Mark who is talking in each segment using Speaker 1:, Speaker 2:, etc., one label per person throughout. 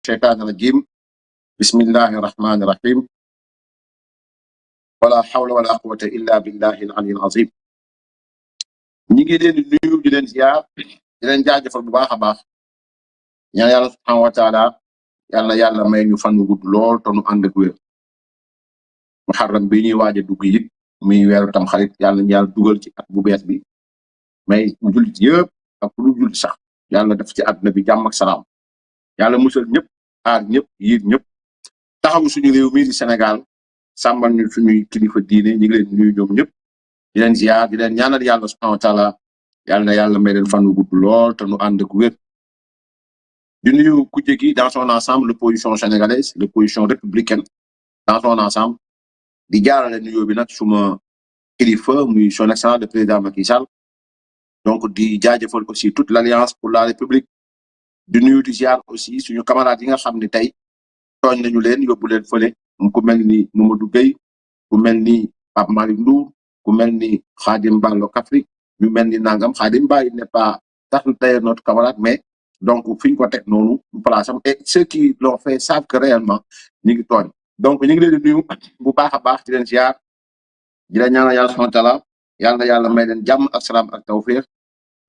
Speaker 1: الشيطان الرجيم بسم الله الرحمن الرحيم ولا حول ولا قوة إلا بالله العلي العظيم. ñi ngi leen di nuyu di leen ziar di leen jaajëfal bu baax a baax ñaan yàlla subhanahu wa taala yàlla may ñu fan wu gudd lool te nu ànd ak wér. muharram bi ñuy waaj a dugg it muy weeru tam xarit yàlla ñu yàlla dugal ci at bu bees bi may jullit yëpp ak lu jullit sax yàlla def ci àdduna bi jàmm ak salaam yàlla musal ñëpp aar ñëpp yiir ñëpp taxawu suñu réew mii di Sénégal sàmmal ñu suñuy kilifa diine ñi ngi leen nuyu ñoom ñëpp di leen ziar di leen ñaanal yàlla subhanahu wa taala yàlla na yàlla may leen fan wu gudd lool te nu ànd ak wér. di nuyu kujje gi dans son ensemble l'opposition sénégalaise l'opposition républicaine dans son ensemble di jaarale nuyoo bi nag suma kilifa muy son excellence le président Macky Sall donc di jaajëfal aussi toute l'alliance pour la république di nuyu di ziar aussi suñu camarades yi nga xam ne tey tooñ nañu leen yóbbu leen fële ku mel ni Mamadou Gueye ku mel ni Pape Malick Ndour ku mel ni Khadim Ballo Kaffrine ñu mel ni nangam Khadim Ba il n'est pas sax d'ailleurs notre camarade mais donc fi ñu ko teg noonu du place am et ceux qui l'ont fait savent que réellement ñu ngi tooñ donc ñu ngi leen di nuyu bu baax a baax di leen ziar di leen ñaanal yàlla subhanahu wa taala yàlla may leen jàmm ak salaam ak tawfeex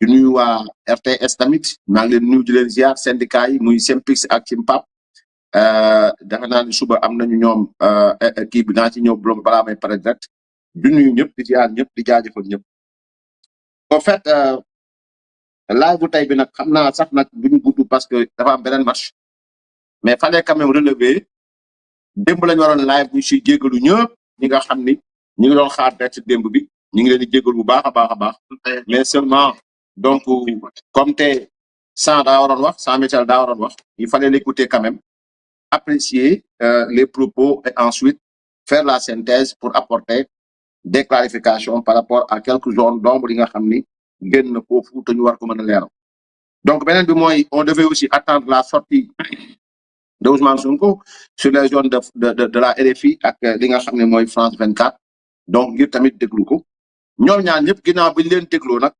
Speaker 1: di nuyu waa RTS tamit maa ngi leen nuyu di leen ziar syndicat yi muy SYNPICS ak SYNPAP defe naa ni suba am nañu ñoom kii bi naa ci ñëw balaa may pare direct di nuyu ñëpp di ziar ñëpp di jaajëfal ñëpp. en fait live bu tey bi nag xam naa sax nag duñu gudd parce que dafa am beneen match mais fallait quand même relever démb lañu waroon live ñu si jégalu ñëpp ñi nga xam ni ñi ngi doon xaar direct démb bi ñu ngi leen di jégalu bu baax a baax mais seulement donc comme te 100 daa waroon wax 100 Michel daa waroon wax il fallait l'écouter quand même apprécier les propos et ensuite faire la synthèse pour apporter des clarifications par rapport à quelques zones d'ombre yi nga xam ni génn na foofu te ñu war ko mën a leeral. donc beneen bi mooy on devait aussi attendre la sortie de Ousmane Sonko sur les zones de la RFI ak li nga xam ne mooy France 24 donc ngir tamit déglu ko ñoom ñaar ñëpp ginnaaw bi ñu leen dégloo nag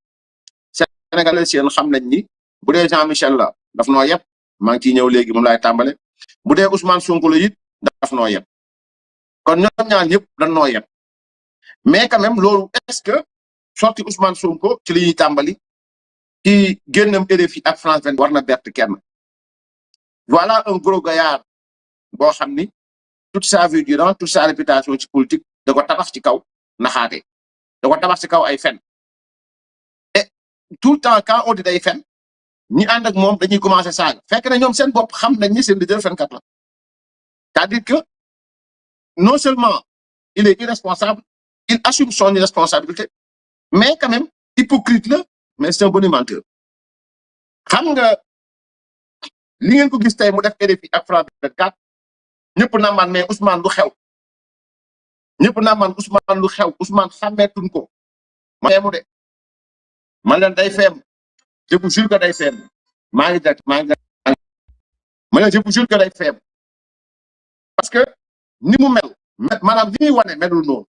Speaker 1: Sénégalais seen xam nañ ni bu dee Jean Michel la daf noo yeb maa ngi ciy ñëw léegi moom laay tàmbale bu dee Ousmane Sonko la it daf noo yeb kon ñoom ñaar ñëpp dañ noo yeb mais quand même loolu est-ce que sorti Ousmane Sonko ci li ñuy tàmbali ci génnam RFI ak France 24 war na bett kenn. voilà un gros gaillard boo xam ni toute sa vie durant toute sa réputation ci politique da ko tabax ci kaw naxaate da ko tabax ci kaw ay fen et tout le temps quand on dit day fen ñi ànd ak moom dañuy commencer saaga fekk na ñoom seen bopp xam nañ ni seen leader fenkat la c'est-à-dire que non seulement il est irresponsable il assume son irresponsabilité mais quand même hypocrite la mais c'est un bon menteur xam nga li ngeen ko gis tey mu def RFI ak France 24 ñëpp naa man mais Ousmane lu xew ñëpp naa man Ousmane lu xew Ousmane xàmmeetuñ ko ma feemu de man leen day feem je vous jure que day feem maa ngi direct ma leen je vous jure que day feem parce que ni mu mel maanaam li muy wane melul noonu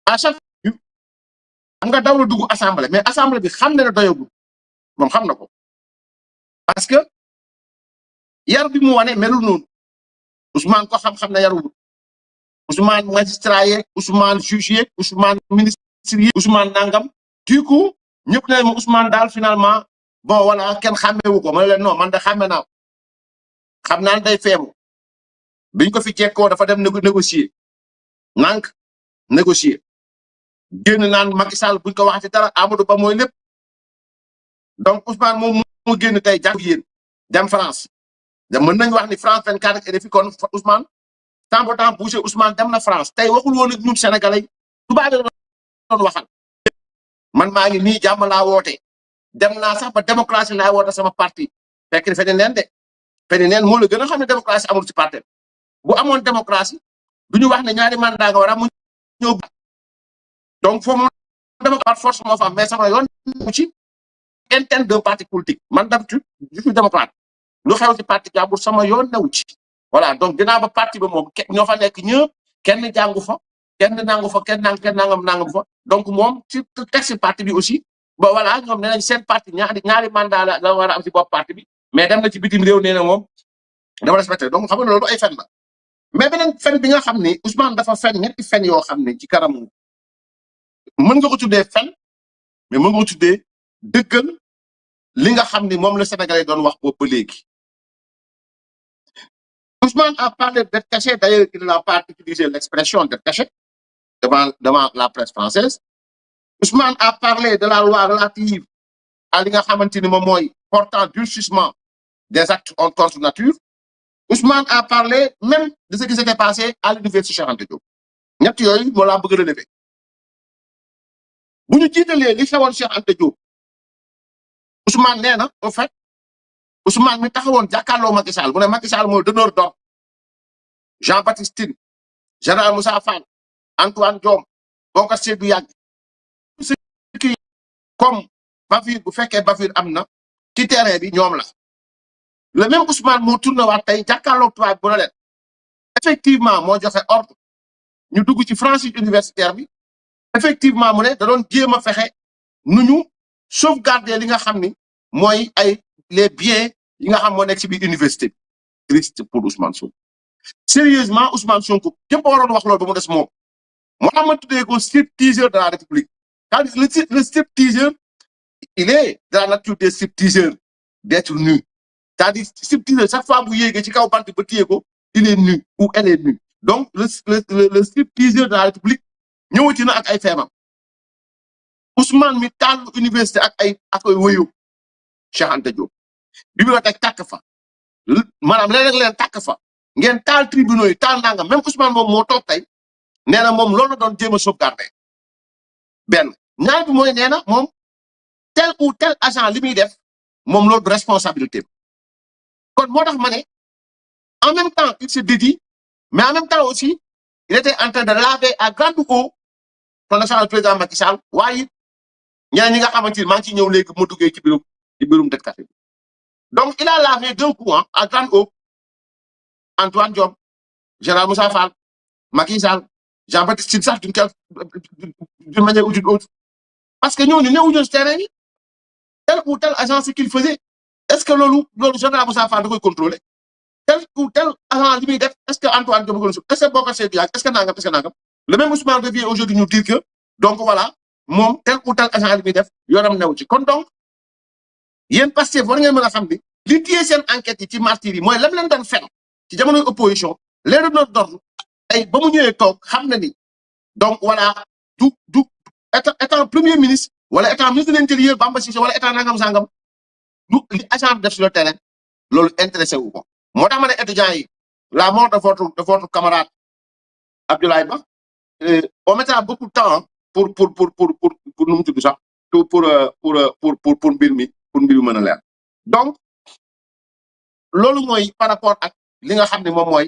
Speaker 1: à chaque fois xam nga daw la dugg assemblée mais assemblée bi xam na ne doyagul moom xam na ko parce que yar bi mu wane melul noonu Ousmane ko xam na yarul Ousmane magistrat yeeg Ousmane juge yeeg Ousmane ministre yeeg Ousmane nangam du coup ñëpp ne ma Ousmane daal finalement bon voilà kenn xàmmeewu ko ma ne leen non man de xàmme naa xam naa day feebu biñ ko fi jekkoo dafa dem négocier nank négocier génn naan Macky Sall buñ ko waxati dara Amadou Ba mooy lépp donc Ousmane moom moo génn tey jàng yéen dem France da mën nañ wax ni France 24 ak RFI kon Ousmane temps ba temps bougé Ousmane dem na France tey waxul woon ak ñun Sénégalais tubaab yi doon waxal man maa ngi nii jàmm laa woote dem naa sax ba démocratie laa woote sama parti fekk feni neen de feni neen moo la gën a xam ne démocratie amul ci parti bu amoon démocratie du ñu wax ne ñaari mandat nga war a mu ñëw donc foofu moom démocrate force moo fa am mais sama yoon ci interne d'un parti politique man d'habitude je suis démocrate lu xew ci parti jàmbur sama yoon newu ci voilà donc dinaa ba parti ba moom ñoo fa nekk ñëpp kenn jàngu fa kenn nangu fa kenn nangam fa donc moom ci texte parti bi aussi ba voilà ñoom nee nañ seen parti ñaari mandat la war a am ci bopp parti bi mais dem na ci bitim réew nee na moom dama respecté donc xam nga loolu ay fen la mais beneen fen bi nga xam ni Ousmane dafa fen ñetti fen yoo xam ne ci kanamu mën nga ko tuddee fen mais mën nga ko tuddee dëggal li nga xam ni moom la Sénégalais doon wax boobu ba léegi. Ousmane a parlé d'être caché, d'ailleurs il n'a pas utilisé l'expression d'être caché devant la presse française. Ousmane a parlé de la loi relative à li nga xamante ni moom mooy portant durcissement des actes contre nature. Ousmane a parlé même de ce qui s'était passé à l'université Cheikh Anta Diop. ñett yooyu moo laa bëgg a relever bu ñu jiitalee li xewoon Cheikh Anta Diop Ousmane nee na au fait Ousmane mi taxawoon jàkkaarloo Macky Sall mu ne Macky Sall mooy donneur d'ordre Jean-Baptiste Tine général Moussa Fall Antoine Diome Bokar Seydou Yàgg ce qui comme bavure bu fekkee bavure am na ci terrain bi ñoom la le même Ousmane moo tourné waat tey jàkkaarloo tubaab bu ne leen effectivement moo joxe ordre ñu dugg ci franchise universitaire bi effectivement mu ne da doon jéem a fexe nu ñu sauvegarder li nga xam ni mooy ay les biens yi nga xam moo nekk ci biir université bi. Triste pour Ousmane Sonko sérieusement Ousmane Sonko képp waroon wax loolu ba mu des moom moo tax ma tuddee ko stripteaseur de la République c'est-à-dire le stripteaseur il est de la nature des stripteaseurs d'être nu c'est-à-dire stripteaseur chaque fois bu yéegee ci kaw bant ba téye ko il est nu ou elle est nue donc le stripteaseur de la République ñëwati na ak ay feemam Ousmane mi taal université ak ay wëyu Cheikh Anta Diop bibliothèque tàkk fa maanaam léeg-léeg leen tàkk fa ngeen taal tribunaux yi taal nangam même Ousmane moom moo toog tey nee na moom loolu la doon jéem a sauvegarder benn ñaar bi mooy nee na moom tel ou tel agent li muy def moom loolu responsabilité kon moo tax ma ne en même temps il se dédie mais en même temps aussi il était en train de laver à grande eau son excellence président Macky Sall waaye ñeneen ñi nga xamante ni maa ngi ciy ñëw léegi mu duggee ci biirum dëkk bi donc il a lavé d'un coup à grande eau Antoine Diome général Moussa Fall Macky Sall Jean-Baptiste Tine sax d'une manière ou d'une autre parce que ñooñu ñëwuñu ci terrain yi tel ou tel agent ce qu'il faisait est-ce que loolu général Moussa Fall da koy contrôler tel ou tel agent li muy def est-ce que Antoine Diome est-ce que Bokar Seydou Yàgg est-ce que nangam le même Ousmane revient aujourd'hui nous dire que donc voilà moom tel ou tel agent li muy def yoonam new ci kon donc yéen Pastef war ngeen mën a xam ni li téye seen enquête yi ci martyrs yi mooy lam leen doon fen ci jamonoy opposition les donneurs d'ordre ay ba mu ñëwee toog xam na ni donc voilà du étant premier ministre wala étant ministre de l'intérieur Bamba Cissé wala étant nangam sangam du li agent def sur le terrain loolu intéressé wu ko moo tax ma ne étudiants yi la mort de votre camarade Abdoulaye Ba on mettra beaucoup de temps pour nu mu tudd sax pour mbir mi mën a leer donc loolu mooy par rapport ak li nga xam ne moom mooy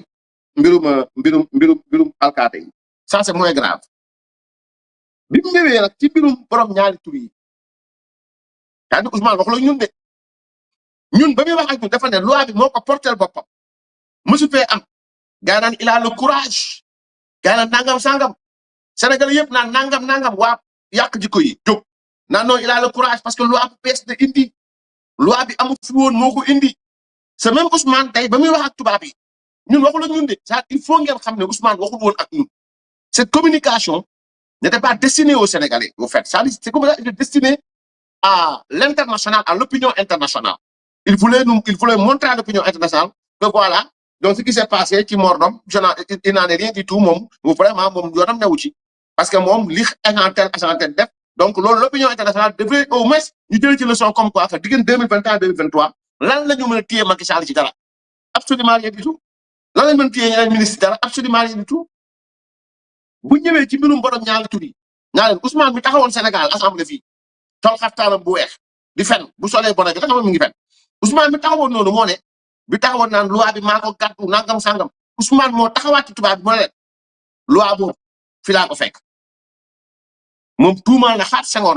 Speaker 1: mbirum alkaate yi ça c'est moins grave bi mu ñëwee nag ci mbirum borom ñaari tur yi yaa ngi Ousmane wax la ñun de ñun ba muy wax ak ñun dafa ne loi bi moo ko portel boppam mësu fee am gaa naan il a le courage gaa naan nangam sangam Sénégal yëpp naan nangam waa yàq jikko yi jóg naan non il a le courage parce que loi bu bees de indi loi bi amul fi woon moo ko indi c'est même Ousmane tey ba muy wax ak tubaab yi ñun waxul ak ñun de ça il faut ngeen xam ne Ousmane waxul woon ak ñun cette communication n'était pas destinée aux Sénégalais au fait ça c'est comme ça il est destiné à l'international à l'opinion internationale il voulait montrer à l'opinion internationale que voilà donc ce qui s'est passé ci Mordom il n'en est rien du tout moom vraiment moom yoonam newu ci parce que moom li agent tel def donc loolu l'opinion internationale devrait au moins ñu jëlee ci leçon comme quoi que diggante 2021 2023 lan la ñu mën a téye Macky Sall ci dara absolument rien du tout lan la ñu mën a téye ñeneen ministre dara absolument rien du tout bu ñëwee ci mbirum borom ñaari tur yi ñaareel Ousmane mi taxawoon Sénégal assemblée fii sol xaftaanam bu weex di fen bu solee bonnet bi taxawoon mi ngi fen Ousmane mi taxawoon noonu moo ne bi taxawoon naan loi bi maa ko gàttu nangam sangam Ousmane moo taxawaat ci tubaab bi mu ne leen loi boobu fi laa ko fekk moom tuumaal na xaat Senghor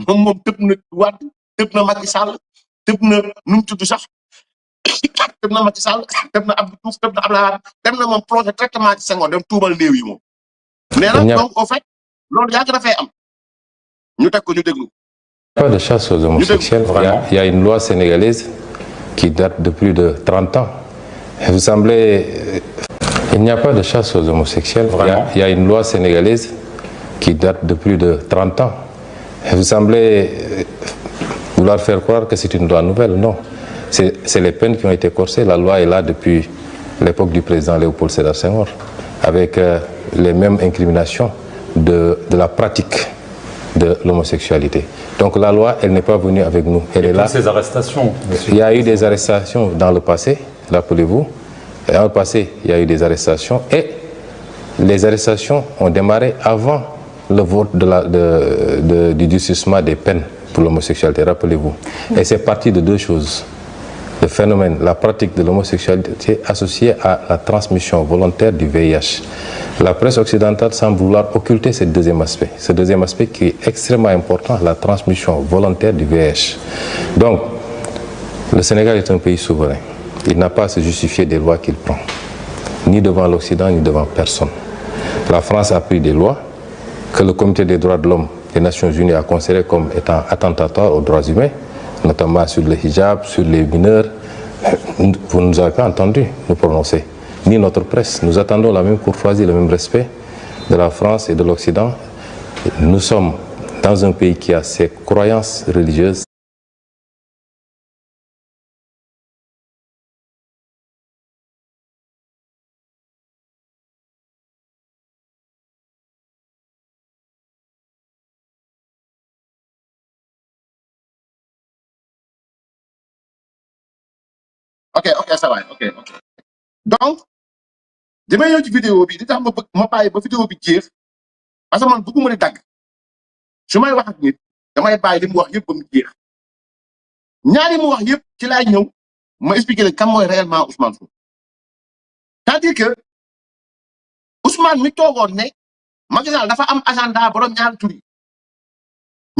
Speaker 1: moom tëb na Wade tëb na Macky Sall tëb na nu mu tudd sax tëb na Macky Sall tëb na Abdou Diouf tëb na Abdoulaye Wade dem na moom projet traitement ci Senghor dem tuumal néew yi moom. nee na donc au fait loolu yàgg dafay am ñu teg ko ñu déglu.
Speaker 2: Pas de chasse aux homosexuels. Il y a une loi sénégalaise qui date de plus de 30 ans. Et vous semblez... Il n'y a pas de chasse aux homosexuels. Il y a une loi sénégalaise qui date de plus de 30 ans. Et vous semblez vouloir faire croire que c'est une loi nouvelle. Non. C'est les peines qui ont été corsées. La loi est là depuis l'époque du président Léopold Sédar Senghor, avec les mêmes incriminations de la pratique de l'homosexualité. Donc la loi, elle n'est pas venue avec nous. Elle est là.
Speaker 3: Ces arrestations,
Speaker 2: il y a eu des arrestations dans le passé, rappelez-vous. Dans le passé, il y a eu des arrestations et les arrestations ont démarré avant le vote du durcissement des peines pour l'homosexualité, rappelez-vous. Et c'est parti de deux choses. Le phénomène, la pratique de l'homosexualité associée à la transmission volontaire du VIH. La presse occidentale semble vouloir occulter ce deuxième aspect qui est extrêmement important, la transmission volontaire du VIH. Donc, le Sénégal est un pays souverain. Il n'a pas à se justifier des lois qu'il prend, ni devant l'Occident, ni devant personne. La France a pris des lois que le Comité des droits de l'homme des Nations Unies a considérées comme étant attentatoires aux droits humains, notamment sur le hijab, sur les mineurs. Vous ne nous avez pas entendu nous prononcer, ni notre presse. Nous attendons la même courtoisie, le même respect de la France et de l'Occident. Nous sommes dans un pays qui a ses croyances religieuses.
Speaker 1: ok ça va ok donc damay ñëw ci vidéo bi di tax ma bàyyi ba vidéo bi jeex parce que man bëgguma di dagg su may wax ak nit damay bàyyi li mu wax yëpp ba mu jeex ñaari mu wax yëpp ci laay ñëw ma expliquer leen kan mooy réellement Ousmane Sonko. c'est-à-dire que Ousmane mi toogoon ne Macky Sall dafa am agenda borom ñaari tur yi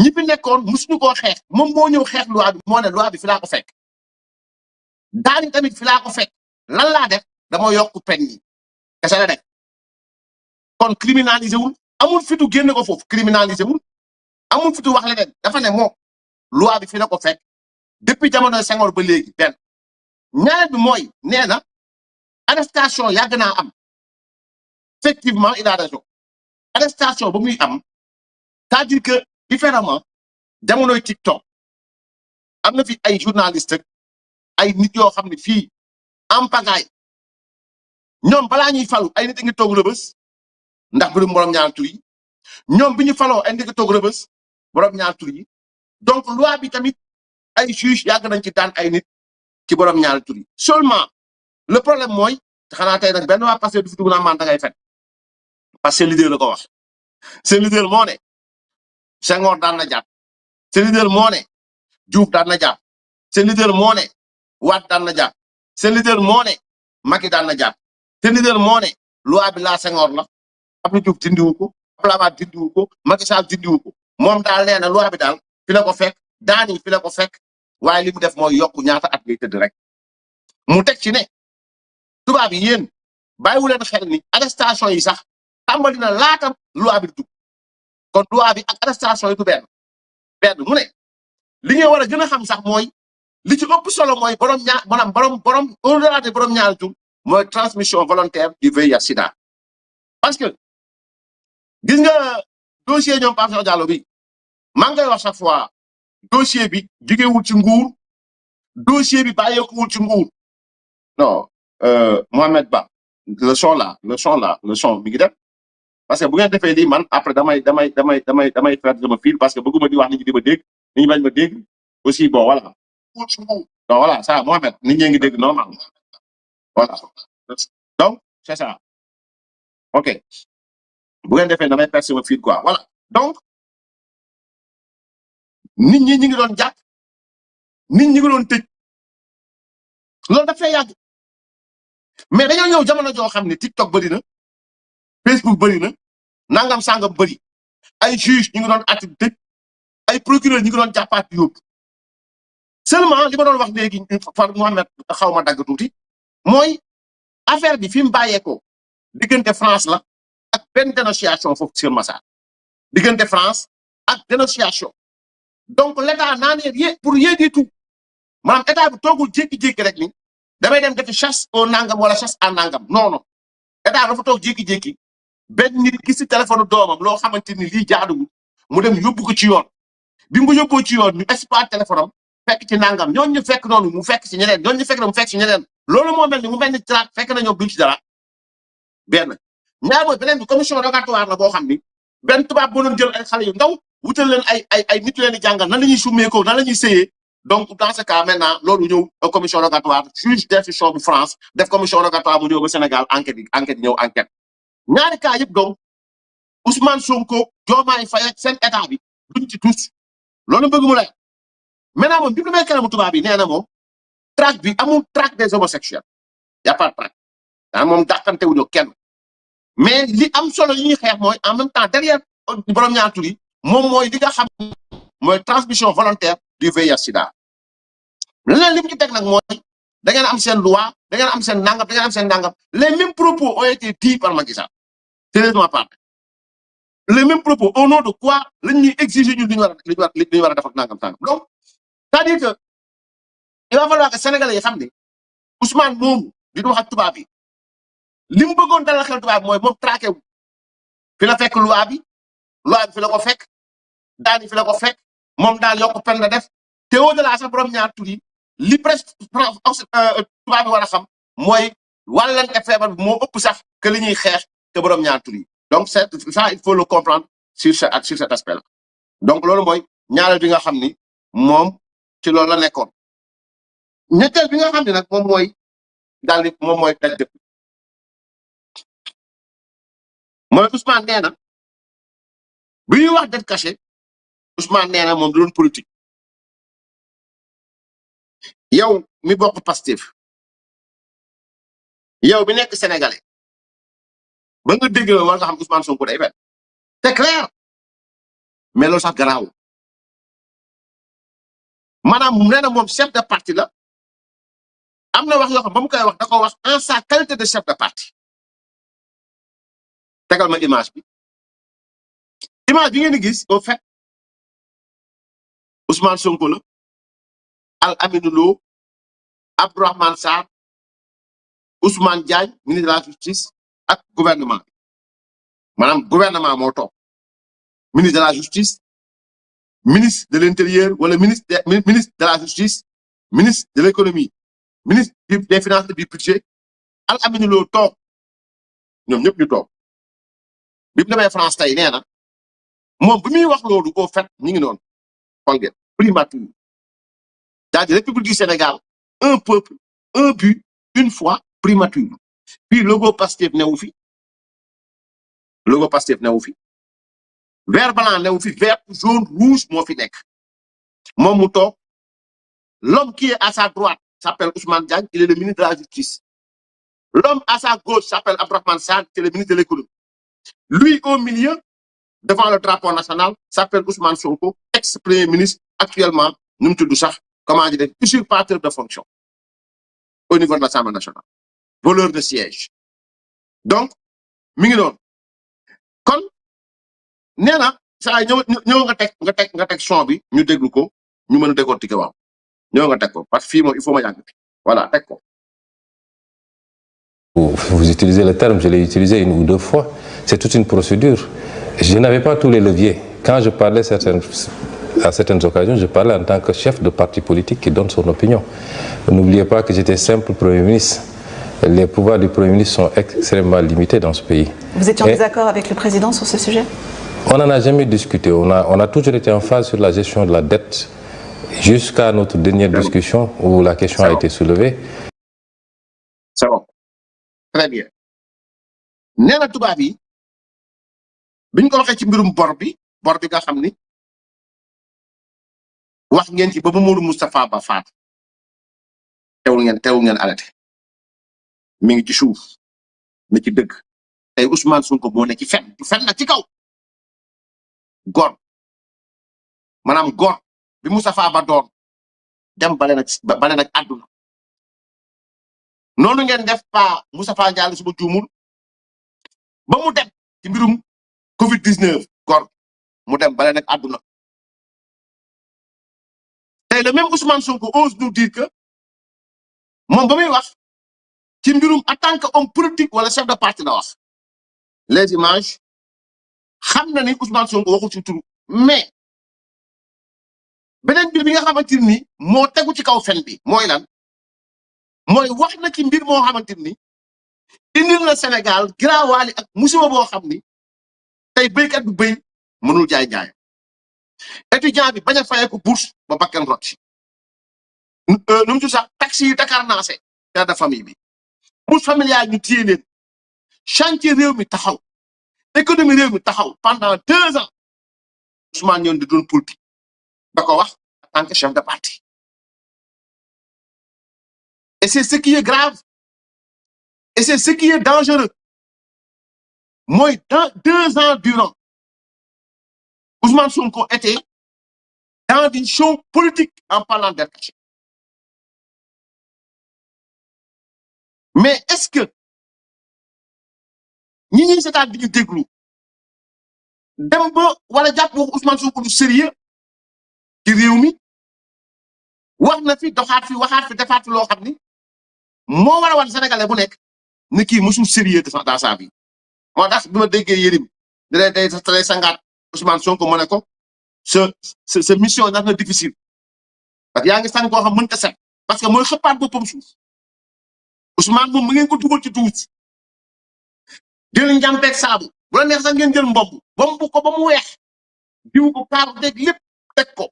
Speaker 1: ñi fi nekkoon musuñu koo xeex moom moo ñëw xeex loi bi moo ne loi bi fi laa ko fekk daani tamit fi laa ko fekk lan laa def dama yokk peine yi kese la def kon criminalisé wul amul fitu génne ko foofu criminalisé wul amul fitu wax leneen dafa ne moom loi bi fi la ko fekk depuis jamono Senghor ba léegi benn ñaareel bi mooy nee na arrestation yàgg naa am effectivement il a raison arrestation ba muy am c'est-à-dire que différemment jamonoy TikTok am na fi ay journaliste ay nit yoo xam ne fii en pagaille ñoom balaa ñuy falu ay nit a ngi toog rëbës ndax birum borom ñaar tur yi ñoom bi ñu faloo ay nit a ngi toog rëbës borom ñaar tur yi donc loi bi tamit ay juge yàgg nañ ci daan ay nit ci borom ñaar tur yi seulement le problème mooy xanaa tey nag benn waa passé du fi dugg naa man da ngay fen parce que leader la ko wax seen leader moo ne Senghor daan na jàpp seen leader moo ne Diouf daan na jàpp seen leader moo ne Wade daan na jàpp seen leader moo ne Macky daan na jàpp seen leader moo ne loi bi laa Senghor la Abdou Diouf dindiwu ko Abdoulaye Wade dindiwu ko Macky Sall dindiwu ko moom daal nee na loi bi daal fi la ko fekk daani fi la ko fekk waaye li mu def mooy yokku ñaata at ngay tëdd rek mu teg ci ne tubaab yi yéen bàyyiwu leen xel ni arrestation yi sax tàmbali na laata loi bi di dugg kon loi bi ak arrestation yi du benn mu ne li ngeen war a gën a xam sax mooy li ci ëpp solo mooy borom ñaar maanaam borom au-delà de borom ñaari tur mooy transmission volontaire du VIH sida parce que gis nga dossier ñoom Pape Cheikh Diallo bi maa ngi koy wax chaque fois dossier bi jugewul ci nguur dossier bi bàyyeekuwul ci nguur non Mohamed Ba le son mi ngi def parce que bu ngeen defee lii man après damay faire sama fil parce que bëgguma di wax nit ñi di ma dégg nit ñi bañ ma dégg aussi bon voilà donc voilà ça Mohamed nit ñi ngi dégg normal voilà donc c'est ça ok bu ngeen defee damay faire sama fil quoi voilà donc nit ñi ngi doon jàpp nit ñi ngi doon tëj loolu dafay yàgg mais dañoo ñëw jamono joo xam ne TikTok bëri na Facebook bëri na nangam sangam bëri ay juge ñu ngi doon atti tëj ay procureur ñu ngi doon jàppaat yóbbu seulement li ma doon wax léegi far Mohamed xaw ma dagg tuuti mooy affaire bi fi mu bàyyeekoo diggante France la ak benn dénonciation foofu sur Massa diggante France ak dénonciation donc l'état n'a rien pour rien du tout maanaam état bi toogul jékki-jékki rek ni damay dem defi chasse au nangam wala chasse à nangam non non état dafa toog jékki-jékki benn nit gis ci téléphone doomam loo xamante ni lii jaaduwul mu dem yóbbu ko ci yoon bi mu ko yóbboo ci yoon ñu exploité téléphone am fekk ci nangam ñooñu ñu fekk noonu mu fekk ci ñeneen ñooñu ñu fekk noonu mu fekk ci ñeneen loolu moo mel ni mu mel ni traque fekk na ñoom duñ ci dara benn ñaar mooy beneen bi commission rogatoire la boo xam ni benn tubaab boo doon jël ay xale yu ndaw wutal leen ay nit leen di jàngal nan la ñuy summeekoo nan la ñuy sëyee donc dans ce cas maintenant loolu ñëw commission rogatoire juge d'instruction bu France def commission rogatoire mu ñëw ba Sénégal enquête ñëw enquête ñaari cas yëpp donc Ousmane Sonko Diomaye Faye ak seen état bi duñ ci tous loolu bëgg mu lay maintenant moom bi mu demee kanamu tubaab bi nee na moom traque bi amul traque des homosexuels y a pas de traque daa moom dàqante wuñu kenn mais li am solo yi ñuy xeex mooy en même temps derrière borom ñaar tur yi moom mooy li nga xam mooy transmission volontaire du VIH/SIDA leneen li mu ci teg nag mooy da ngeen am seen loi da ngeen am seen nangam da ngeen am seen nangam les mêmes propos ont été dits par Macky Sall sérieusement parlé les mêmes propos au nom de quoi lañ ñuy exiger ñun li ñu war a def ak nangam sangam donc c'est-à-dire que il va falloir que sénégalais yi xam ne Ousmane moomu di wax ak tubaab yi li mu bëggoon dalal xel tubaab mooy moom traqué wu fi la fekk loi bi fi la ko fekk daan fi la ko fekk moom daal yokk pen la def te au-delà sax borom ñaar tur yi li presque tubaab bi war a xam mooy wàllante feebar bi moo ëpp sax que li ñuy xeex te borom ñaar tur yi donc ça il faut le comprendre sur cet aspect là donc loolu mooy ñaareel bi nga xam ni moom ci loolu la nekkoon ñetteel bi nga xam ne nag moom mooy daal di moom mooy daj dëpp mooy Ousmane nee na bi ñuy wax dette cachée Ousmane nee na moom du doon politique yow mi bokk Pastef yow bi nekk sénégalais ba nga dégg war nga xam Ousmane Sonko day fen c'est clair mais loolu sax garaaw maanaam nee na moom chef de parti la am na wax yoo xam ba mu koy wax da ko wax en sa qualité de chef de parti tegal ma image bi ngeen di gis au fait Ousmane Sonko la Al Aminou Lo Abdourahmane Sarr Ousmane Diagne ministre de la justice ak gouvernement maanaam gouvernement moo toog ministre de la justice ministre de l'intérieur wala ministre de la justice ministre de l'économie ministre des finances et du budget Al Aminou Lo toog ñoom ñëpp ñu toog bi mu demee France tey nee na moom bi muy wax loolu au fait ñu ngi noonu xool ngeen primature c'est-à-dire République du Sénégal un peuple un but une foi primature puis logo Pastef newu fi vert blanc newu fi vert jaune rouge moo fi nekk moom mu toog l'homme qui est à sa droite s'appelle Ousmane Diagne il est le ministre de la justice l'homme à sa gauche s'appelle Abdourahmane Sarr qui est le ministre de l'économie lui au milieu devant le drapeau national s'appelle Ousmane Sonko ex-premier ministre actuellement nu mu tudd sax comment dire usurpateur de fonction au niveau de l'Assemblée nationale voleur de siège donc mi ngi noonu kon nee na saa ñëw nga teg son bi ñu déglu ko ñu mën a décortiquer waaw ñëw nga teg ko parce que fii moom il faut ma yàgg voilà teg ko.
Speaker 2: Vous utilisez le terme, je l'ai utilisé une ou deux fois. C'est toute une procédure. Je n'avais pas tous les leviers. Quand je parlais à certaines occasions, je parlais en tant que chef de parti politique qui donne son opinion. N'oubliez pas que j'étais simple Premier ministre. Les pouvoirs du Premier ministre sont extrêmement limités dans ce pays.
Speaker 3: Vous étiez en désaccord avec le président sur ce sujet?
Speaker 2: On n'en a jamais discuté. On a toujours été en phase sur la gestion de la dette jusqu'à notre dernière discussion où la question a été soulevée.
Speaker 1: C'est bon. Très bien. nee na tubaab yi bi ñu ko waxee ci mbirum bor bi nga xam ni wax ngeen ci ba Mamadou Moustapha Ba faat teewul ngeen arrêté mi ngi ci suuf na ci dëgg tey Ousmane Sonko moo ne ci fen na ci kaw gor maanaam gor bi Moustapha Ba doon dem bale nag àdduna noonu ngeen def pa Moustapha Ndiaye suba juumul ba mu dem ci mbirum Covid-19 gor mu dem bale nag àdduna tey le même Ousmane Sonko ose nous dire que moom ba muy wax ci mbirum en tant que homme politique wala chef de parti la wax les images xam na ni Ousmane Sonko waxul ci turu mais beneen mbir bi nga xamante ni moo tegu ci kaw fen bi mooy lan mooy wax na ci mbir moo xamante ni indil na Sénégal giraawaali ak musiba boo xam ni tey béykat bu béy mënul jaay étudiant bi bañ a fayee ko bourse ba bakkan rot ci nu mu tudd sax taxi yi Dakar naase père de famille bi bourse familiale ñu téye leen chantier réew mi taxaw économie réew mi taxaw pendant 2 ans Ousmane ñoon di doon politique da ko wax en tant que chef de parti et c'est ce qui est grave et c'est ce qui est dangereux mooy dans 2 ans durant Ousmane Sonko était dans une show politique en parlant d'El-Kachi. Mais est-ce que ñi ñuy seetaan di ñu déglu dem ba wala jàpp wax Ousmane Sonko du sérieux ci réew mi wax na fi doxaat fi waxaat fi defaat fi loo xam ni moo war a wan sénégalais bu nekk ni kii mosul sérieux dans sa vie moo tax bi ma déggee Yérim day sangaat Ousmane Sonko mu ne ko sa mission ndax na difficile parce que yaa ngi sang koo xam mënta set parce que mooy xëppaat boppam suuf Ousmane moom mu ngeen ko dugal ci tuuti jël njàmpeeg saabu bu la neex sax ngeen jël mbomb ko ba mu weex diw ko kaaru dégg lépp teg ko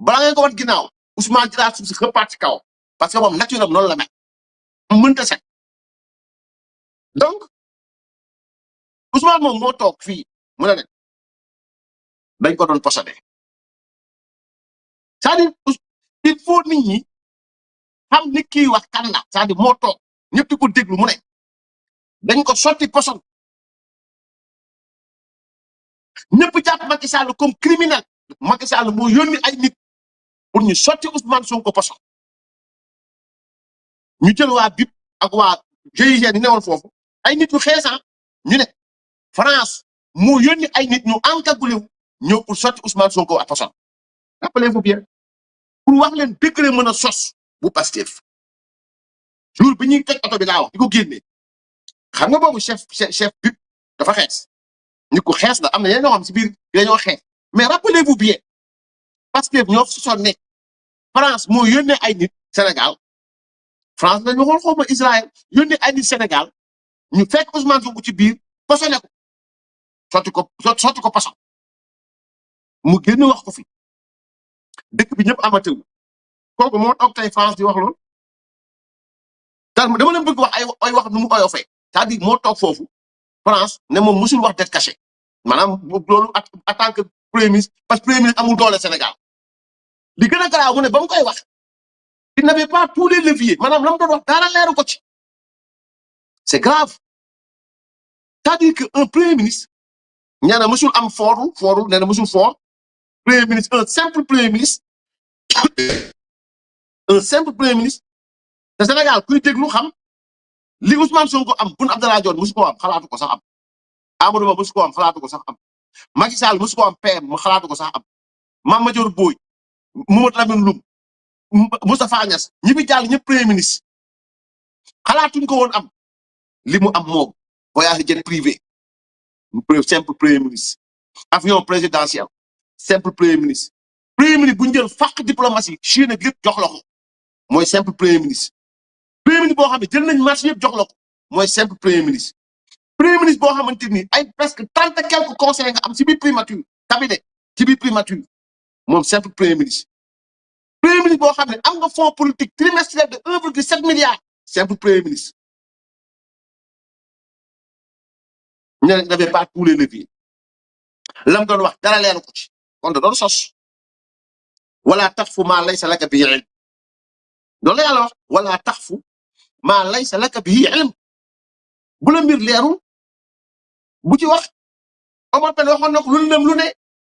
Speaker 1: balaa ngeen ko wat ginnaaw Ousmane jëlaat suuf si xëppaat ci kaw parce que moom naturel noonu la mel mënta set donc Ousmane moom moo toog fii mu ne dañ ko doon possédé c'est-à-dire il faut nit ñi xam ni kii wax kan la c'est-à-dire moo toog ñëpp di ko déglu mu ne dañ ko sotti poson ñëpp jàpp Macky Sall comme criminel Macky Sall moo yónni ay nit pour ñu sotti Ousmane Sonko poson ñu jël waa BIP ak waa GIGN yi newoon foofu ay nit yu xeesan ñu ne France moo yónni ay nit ñu encagoulé wu ñëw pour sotti Ousmane Sonko à poson rappelez-vous bien pour wax leen décret mën a sos bu Pastef jour bi ñuy teg oto bi laa wax di ko génnee xam nga boobu chef BIP dafa xees nit ku xees la am na yeneen ñoo xam si biir dañoo xees mais rappelez-vous bien Pastef ñoo sosoon ne France moo yónnee ay nit Sénégal France dañu waxoon xaw ma Israël yónnee ay nit Sénégal ñu fekk Ousmane Sonko ci biir posone ko sotti ko poson mu génn wax ko fi dëkk bi ñëpp amatewu kooku moo toog tey France di wax loolu dama leen bëgg wax ay wax nu mu oyofee c'est-à-dire moo toog foofu France ne moom musul wax dette cachée maanaam loolu en tant que premier ministre parce que premier ministre amul doole Sénégal li gën a garaaw mu ne ba mu koy wax il n'avait pas tous les leviers maanaam la mu doon wax dara leeru ko ci c'est grave c'est-à-dire que un premier ministre ñaa na musul am fooru nee na musul foor premier ministre un simple premier ministre te Sénégal kuy déglu xam li Ousmane Sonko am Boun Abdallah Dionne musu ko am xalaatu ko sax am Amadou Ba musu ko am xalaatu ko sax am Macky Sall musu ko am PM mu xalaatu ko sax am Mame Madior Boye Mamadou Lamine Loum Moustapha Niasse ñi fi jàll ñëpp premier ministre xalaatuñ ko woon am li mu am moom voyage jet privé simple premier ministre avion présidentiel simple premier ministre bu ñu jël fàq diplomatie Chine ak lépp jox la ko mooy simple premier ministre boo xam ne jël nañ marché yëpp jox la ko mooy simple premier ministre boo xamante ni ay presque 30 et quelques conseils nga am si biir primature cabinet ci biir primature moom simple premier ministre boo xam ne am nga fonds politique trimestriel de 1,7 milliard simple premier ministre ñu n'avait pas tous les leviers lam doon wax dara leeru ko ci kon da doon sos wala taxfu maa laysa laka bihi ilm loolu la yàlla wax wala taxfu maa laysa laka bihi ilm bu la mbir leerul bu ci wax Omar Pène waxoon na ko lu lëm lu ne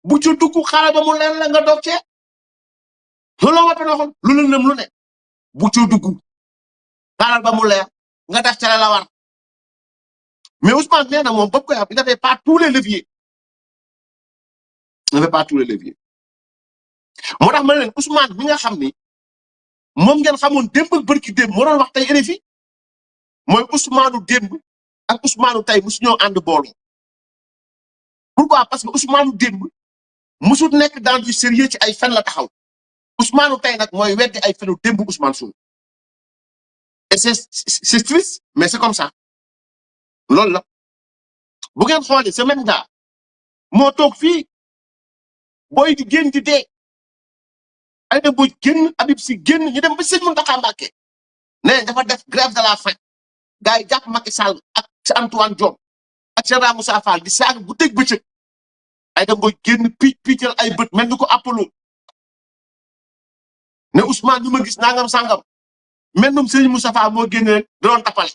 Speaker 1: bu ci dugg xaaral ba mu leer la nga doog cee loolu Omar Pène waxoon lu lëm lu ne bu ci dugg xaaral ba mu leer nga def ca la war mais Ousmane nee na moom bopp koy am il n'avait pas tous les leviers moo tax ma ne leen Ousmane mi nga xam ni moom ngeen xamoon démb ak bërki démb moo doon wax tey RFI mooy Ousmane démb ak Ousmane tey mosu ñoo ànd booloo pourquoi parce que Ousmane démb mosut nekk dans du sérieux ci ay fen la taxaw Ousmane tey nag mooy weddi ay fenu démb Ousmane Sonko et c'est triste mais c'est comme ça loolu la bu ngeen xoolee ce même gars moo toog fii booy di génn di dee ay dem booy génn Habib Sy génn ñu dem ba sëñ Mountakha Mbacké ne dafa def grève de la faim gars yi jàpp Macky Sall ak Antoine Diome ak général Moussa Fall di saaga bu dégg bëccëg ay dem booy génn piical ay bët mel ni ko Apollo ne Ousmane ñu ma gis nangam sangam mel num Serigne Moustapha moo génn rek da doon tapale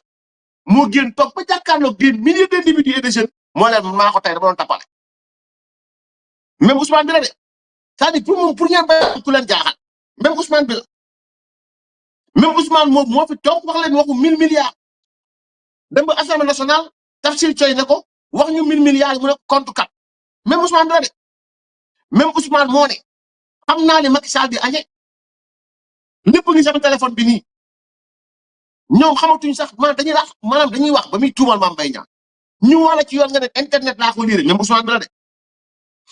Speaker 1: moo génn toog ba jàkkaarloog génn milliers d'individus et de jeunes moo leen maa ko tey dama doon tapale même Ousmane bi la de c'est-à-dire pour moom pour ngeen bay ku leen jaaxal même Ousmane bi la même Ousmane moom moo fi toog wax leen waxu 1000 milliards dem ba Assemblée nationale Tafsir Coy ne ko wax ñu 1000 milliards mu ne compte kat même Ousmane bi la de même Ousmane moo ne xam naa ne Macky Sall bi añe lépp ngi sama téléphone bi nii ñoom xamatuñ sax maanaam dañuy wax ba muy tuumal Mame Mbaye Niang ñu wala ci yoon nga ne internet laa ko lire même Ousmane bi la de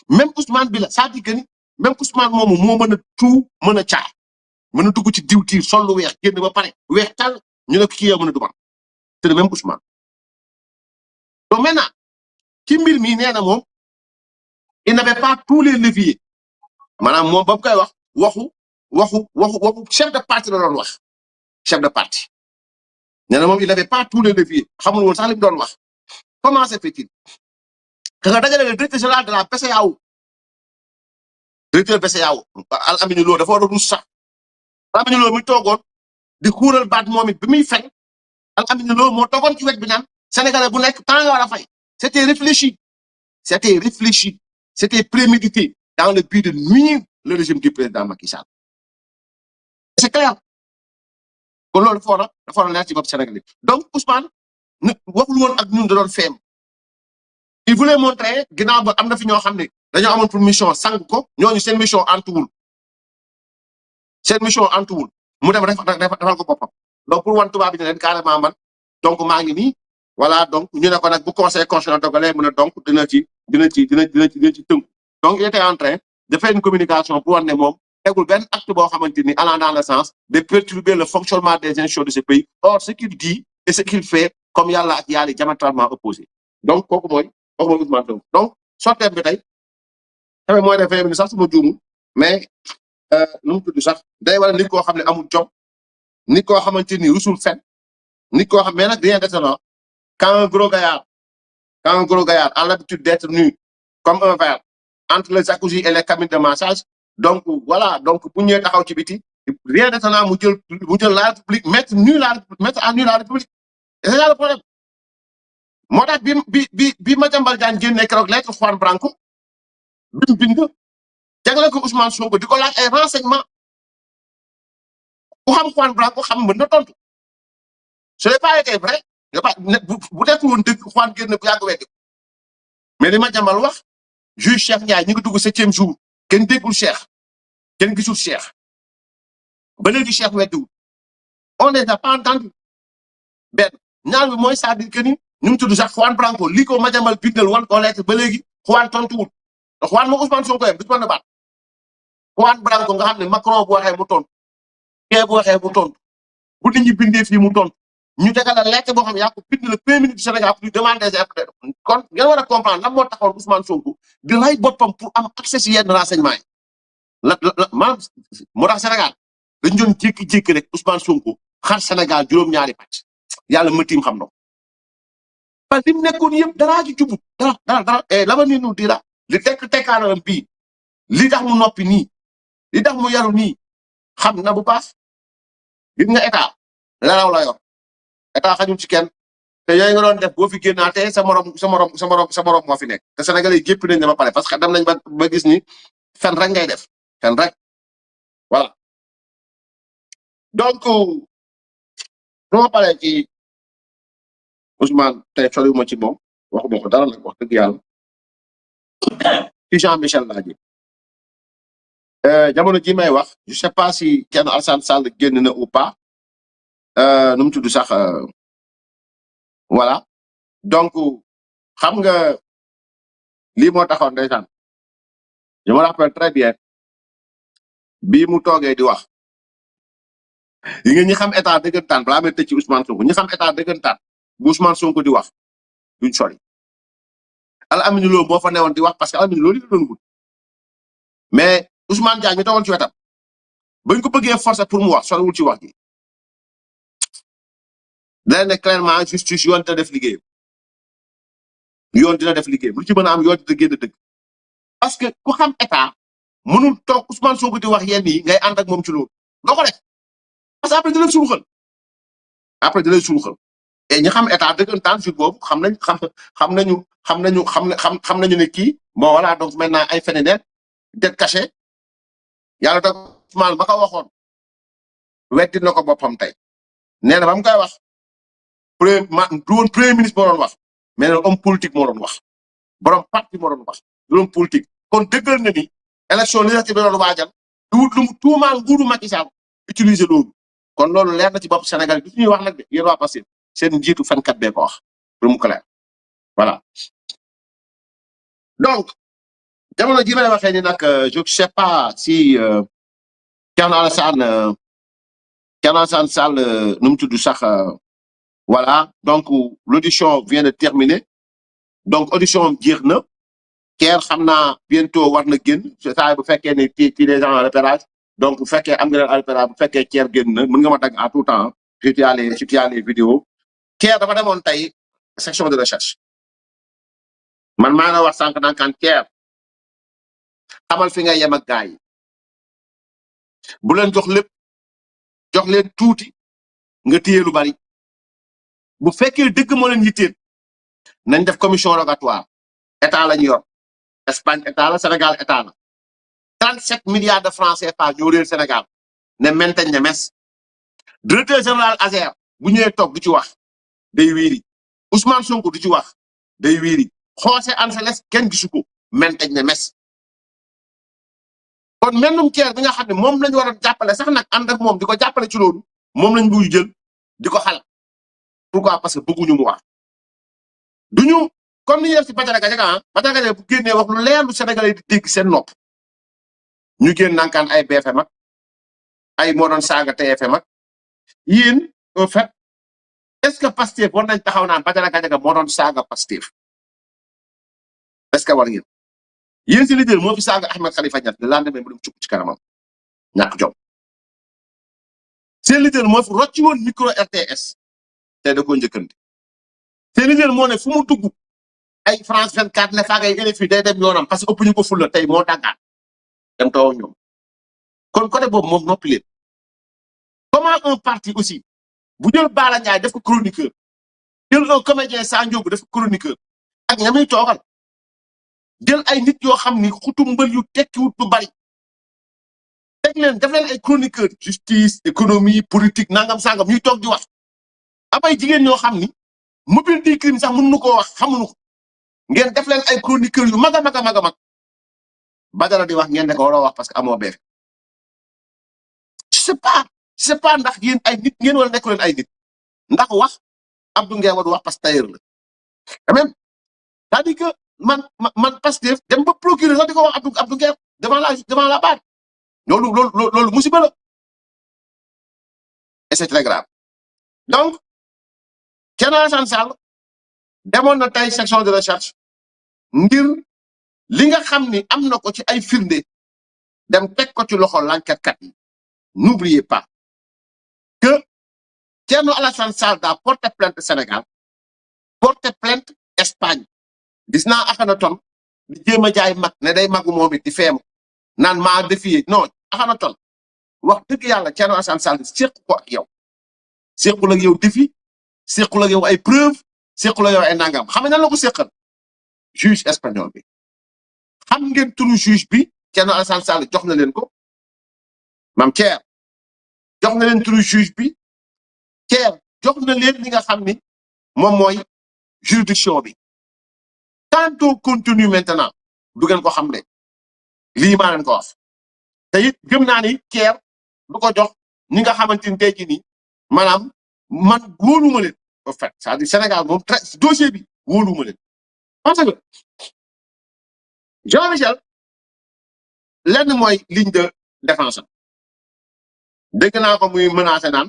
Speaker 1: même Ousmane bi la c'est-à-dire que ni même Ousmane moomu moo mën a tout mën a caay mën a dugg ci diwtiir sol lu weex génn ba pare weex tal ñu ne kii yow mën a dumal c'est le même Ousmane donc maintenant ci mbir mi nee na moom il n'avait pas tous les leviers maanaam moom ba mu koy wax waxu chef de parti la doon wax chef de parti nee na moom il n'avait pas tous les leviers xamul woon sax li mu doon wax comment se fait-il que nga dajale le directeur général de la BCEAO directeur BCEAO Al Amine Lo dafa war a rus sax Al Amine Lo mi toogoon di xuural baat moom it bi muy fen Al Amine Lo moo toogoon ci wet bi naan Sénégalais bu nekk temps nga war a fay c'était réfléchi c'était prémédité dans le but de nuire le régime du président Macky Sall c'est clair kon loolu dafa war a leer ci bopp Sénégalais donc Ousmane waxul woon ak ñun da doon feem il voulait montrer ginnaaw ba am na fi ñoo xam ne dañoo amoon pour mission sang ko ñooñu seen mission antuwul mu dem defal ko boppam donc pour wan tubaab bi ne leen carrément man donc maa ngi nii voilà donc ñu ne ko nag bu conseil constitutionnel dogalee mu ne donc dina ci tënku donc il était en train de faire une communication pour wan ne moom tegul benn acte boo xamante ni allant dans le sens de perturber le fonctionnement des institutions de ce pays or ce qu'il dit et ce qu'il fait comme yàlla ak yàlla diamétralement opposé donc kooku mooy Ousmane Sonko donc sotteem bi tey tamit mooy def 20 minutes sax suma juumu mais nu mu tudd sax day wala nit koo xam ne amul jom nit koo xamante ni rusul fen nit koo xam mais nag rien d'étonnant quand un gros gaillard a l'habitude d'être nu comme un verre entre le jacuzzi et les cabines de massage donc voilà donc bu ñëwee taxaw ci biti rien d'étonnant mu jël la République mettre à nu la République et c'est ça le problème moo tax bi Madiambal Diagne génne keroog lettre Juan Branco bi mu bind jagleel ko Ousmane Sonko di ko laaj ay renseignements ku xam Juan Branco xam mën na tontu ce n'est pas été vrai bu nekkul woon dëgg Juan génn bu yàgg weddi mais li Madiambal wax juge Cheikh Ndiaye ñu ngi dugg 7e jour kenn déggul Cheikh kenn gisul Cheikh ba léegi Cheikh weddiwul on les a pas entendu benn ñaar bi mooy c'est-à-dire que ni ñu mu tudd sax Juan Branco lii ko Madiambal bindal wan ko lettre ba léegi Juan tontuwul te Juan moom Ousmane Sonko yem du mën a baat Juan Branco nga xam ne Macron bu waxee mu tontu kee bu waxee mu tontu bu nit ñi bindee fii mu tontu ñu tegal la lettre boo xam ne yaa ko bind le premier ministre du Sénégal pour demander des infos kon ngeen war a comprendre lan moo taxoon Ousmane Sonko di lay boppam pour am accès si yenn renseignements yi maanaam moo tax Sénégal dañu doon jékki-jékki rek Ousmane Sonko xar Sénégal juróom-ñaari pàcc yàlla mëtiim xam na ko parce que li mu nekkoon yëpp daraa ci jubut dara et l'avenir nous dira li tekkaanaram bii li tax mu noppi nii li tax mu yaru nii xam na bu baax gis nga état laraw la yor état xañul ci kenn te yooyu nga doon def boo fi génnaatee sa morom moo fi nekk te Sénégalais yi jépp nañ ne ba pare parce que dem nañ ba gis ni fen rek ngay def fen rek voilà donc su ma paree ci Ousmane tey soriwuma ci moom waxuma ko dara nag wax dëgg yàlla ci Jean Michel laa ji jamono ji may wax je sais pas si Thierno Alassane Sall génn na ou pas nu mu tudd sax voilà donc xam nga lii moo taxoon ndeysaan je me rappelle très bien bii mu toogee di wax yi nga ñi xam état dëggantaan balaa may tëj ci Ousmane Sonko ñi xam état dëggantaan bu Ousmane Sonko di wax duñ sori Al Amine Lo boo fa newoon di wax parce que Al Amine Lo li la doon wut mais Ousmane Diagne mi tawoon ci wetam bañ ko bëggee forcer pour mu wax soriwul ci wax ji dana ne clairement justice yoon dina def liggéeyam yoon dina def liggéeyam lu ci mën a am yoon dina génn dëgg parce que ku xam état mënul toog Ousmane Sonko di wax yenn yi ngay ànd ak moom ci loolu doo ko def parce que après dina suruxal après dina suruxal et ñi xam état dëggantaan jour boobu xam nañu ne kii bon voilà donc maintenant ay phénomène det caché yàlla da Ousmane ba ko waxoon weddi na ko boppam tey nee na ba mu koy wax premier ministre moo doon wax mais nag homme politique moo doon wax borom parti moo doon wax du homme politique kon dëggal na ni élection législative bi doon waajal du wut lu mu tuumaal nguuru Macky Sall utiliser loolu kon loolu leer na ci bopp Sénégal bi ñuy wax nag de yéen waa Pastef seen njiitu fenkat bee ko wax pour mu clair voilà donc jamono ji may waxee ni nag je sais pas si Thierno Alassane Sall nu mu tudd sax voilà donc l'audition vient de terminer donc audition jeex na Thier xam naa bientôt war na génn saa bu fekkee ni ci les gens à repérage donc bu fekkee am nga leen à repérage bu fekkee Thier génn na mën nga ma dagg à tout temps si tu as les vidéos Thier dafa demoon tey section de recherche man maa ngi wax sànq naan kan Thier xamal fi nga yem ak gars yi bu leen jox lépp jox leen tuuti nga téye lu bari bu fekkee dëgg moo leen yitteel nañ def commission rogatoire état la ñu yor Espagne état la Sénégal état la 37 milliards de francs CFA ñoo réer Sénégal ne mentañ ne mes directeur général Azer bu ñëwee toog du ci wax day wiiri Ousmane Sonko du ci wax day wiiri José Angeles kenn gisu ko mentañ ne mes kon mennum Thier bi nga xam ne moom lañu war a jàppale sax nag ànd ak moom di ko jàppale ci loolu moom lañ buy jël di ko xal pourquoi parce que bëgguñu mu wax duñu comme ni ñu def ci Badara Gadiaga bu génnee wax lu leer lu Sénégalais di dégg seen nopp ñu génn nankaan ay BFM ak ay moo doon saaga TFM ak yéen en fait est-ce que Pastef war nañ taxaw naan Badara Gadiaga moo doon saaga Pastef est-ce que war ngeen yéen si leader moo fi saaga Ahmed Khalifa Niass le lendemain mu dem cukk ci kanamam ñàkk jom seen leader moo fi rocci woon micro RTS te da koo njëkkante seen leader moo ne fu mu dugg ay France 24 ne faa ngay RFI day dem yoonam parce que ëpp ñu ko fulla tey moo daggaat dem taw ak ñoom kon côté boobu moom noppi leen comment un parti aussi bu jël Bala Ndiaye def ko chroniqueur jël un comédien Sa Ndiogou def ko chroniqueur ak ña muy toogal jël ay nit yoo xam ni xutu mbël yu tekkiwut lu bari teg leen def leen ay chroniqueur justice économie politique nangam sangam ñuy toog di wax am ay jigéen ñoo xam ni mobile di crime sax mënuñu koo wax xamuñu ko ngeen def leen ay chroniqueur yu mag a mag a mag a mag Badara di wax ngeen ne ko waroo wax parce que amoo beef je sais pas ndax yéen ay nit ngeen wala nekk leen ay nit ndax wax Abdou Nguer war wax parce que tailleur la quand même c'est-à-dire que man Pastef dem ba procureur sax di ko wax Abdou Nguer devant la barre loolu musiba la et c'est très grave donc Thierno Alassane Sall demoon na tey section de recherche ngir li nga xam ni am na ko ci ay firnde dem teg ko ci loxo l'enquête kat yi n'oubliez pas que Thierno Alassane Sall daa porté plainte Sénégal porté plainte Espagne gis naa Akhenaton di jéem a jaay mag ne day magu moom it di feem naan maa défier non Akhenaton wax dëgg yàlla Thierno Alassane Sall séq ko ak yow séqul ak yow défi séqul ak yow ay preuve séqul ak yow ay nangam xam nga nan la ko séqal juge espagnol bi xam ngeen turu juge bi Thierno Alassane Sall jox na leen ko maam Thier jox na leen turu juge bi Thier jox na leen li nga xam ni moom mooy juridiction bi quant au contenu maintenant du ngeen ko xam ne lii maa leen ko wax te it gëm naa ni Thier du ko jox ñi nga xamante ni tey jii nii maanaam man wóoluma leen en fait c'est-à-dire Sénégal moom dossier bi wóoluma leen parce que Jean-Michel lenn mooy ligne de défense am dégg naa ko muy menacé naan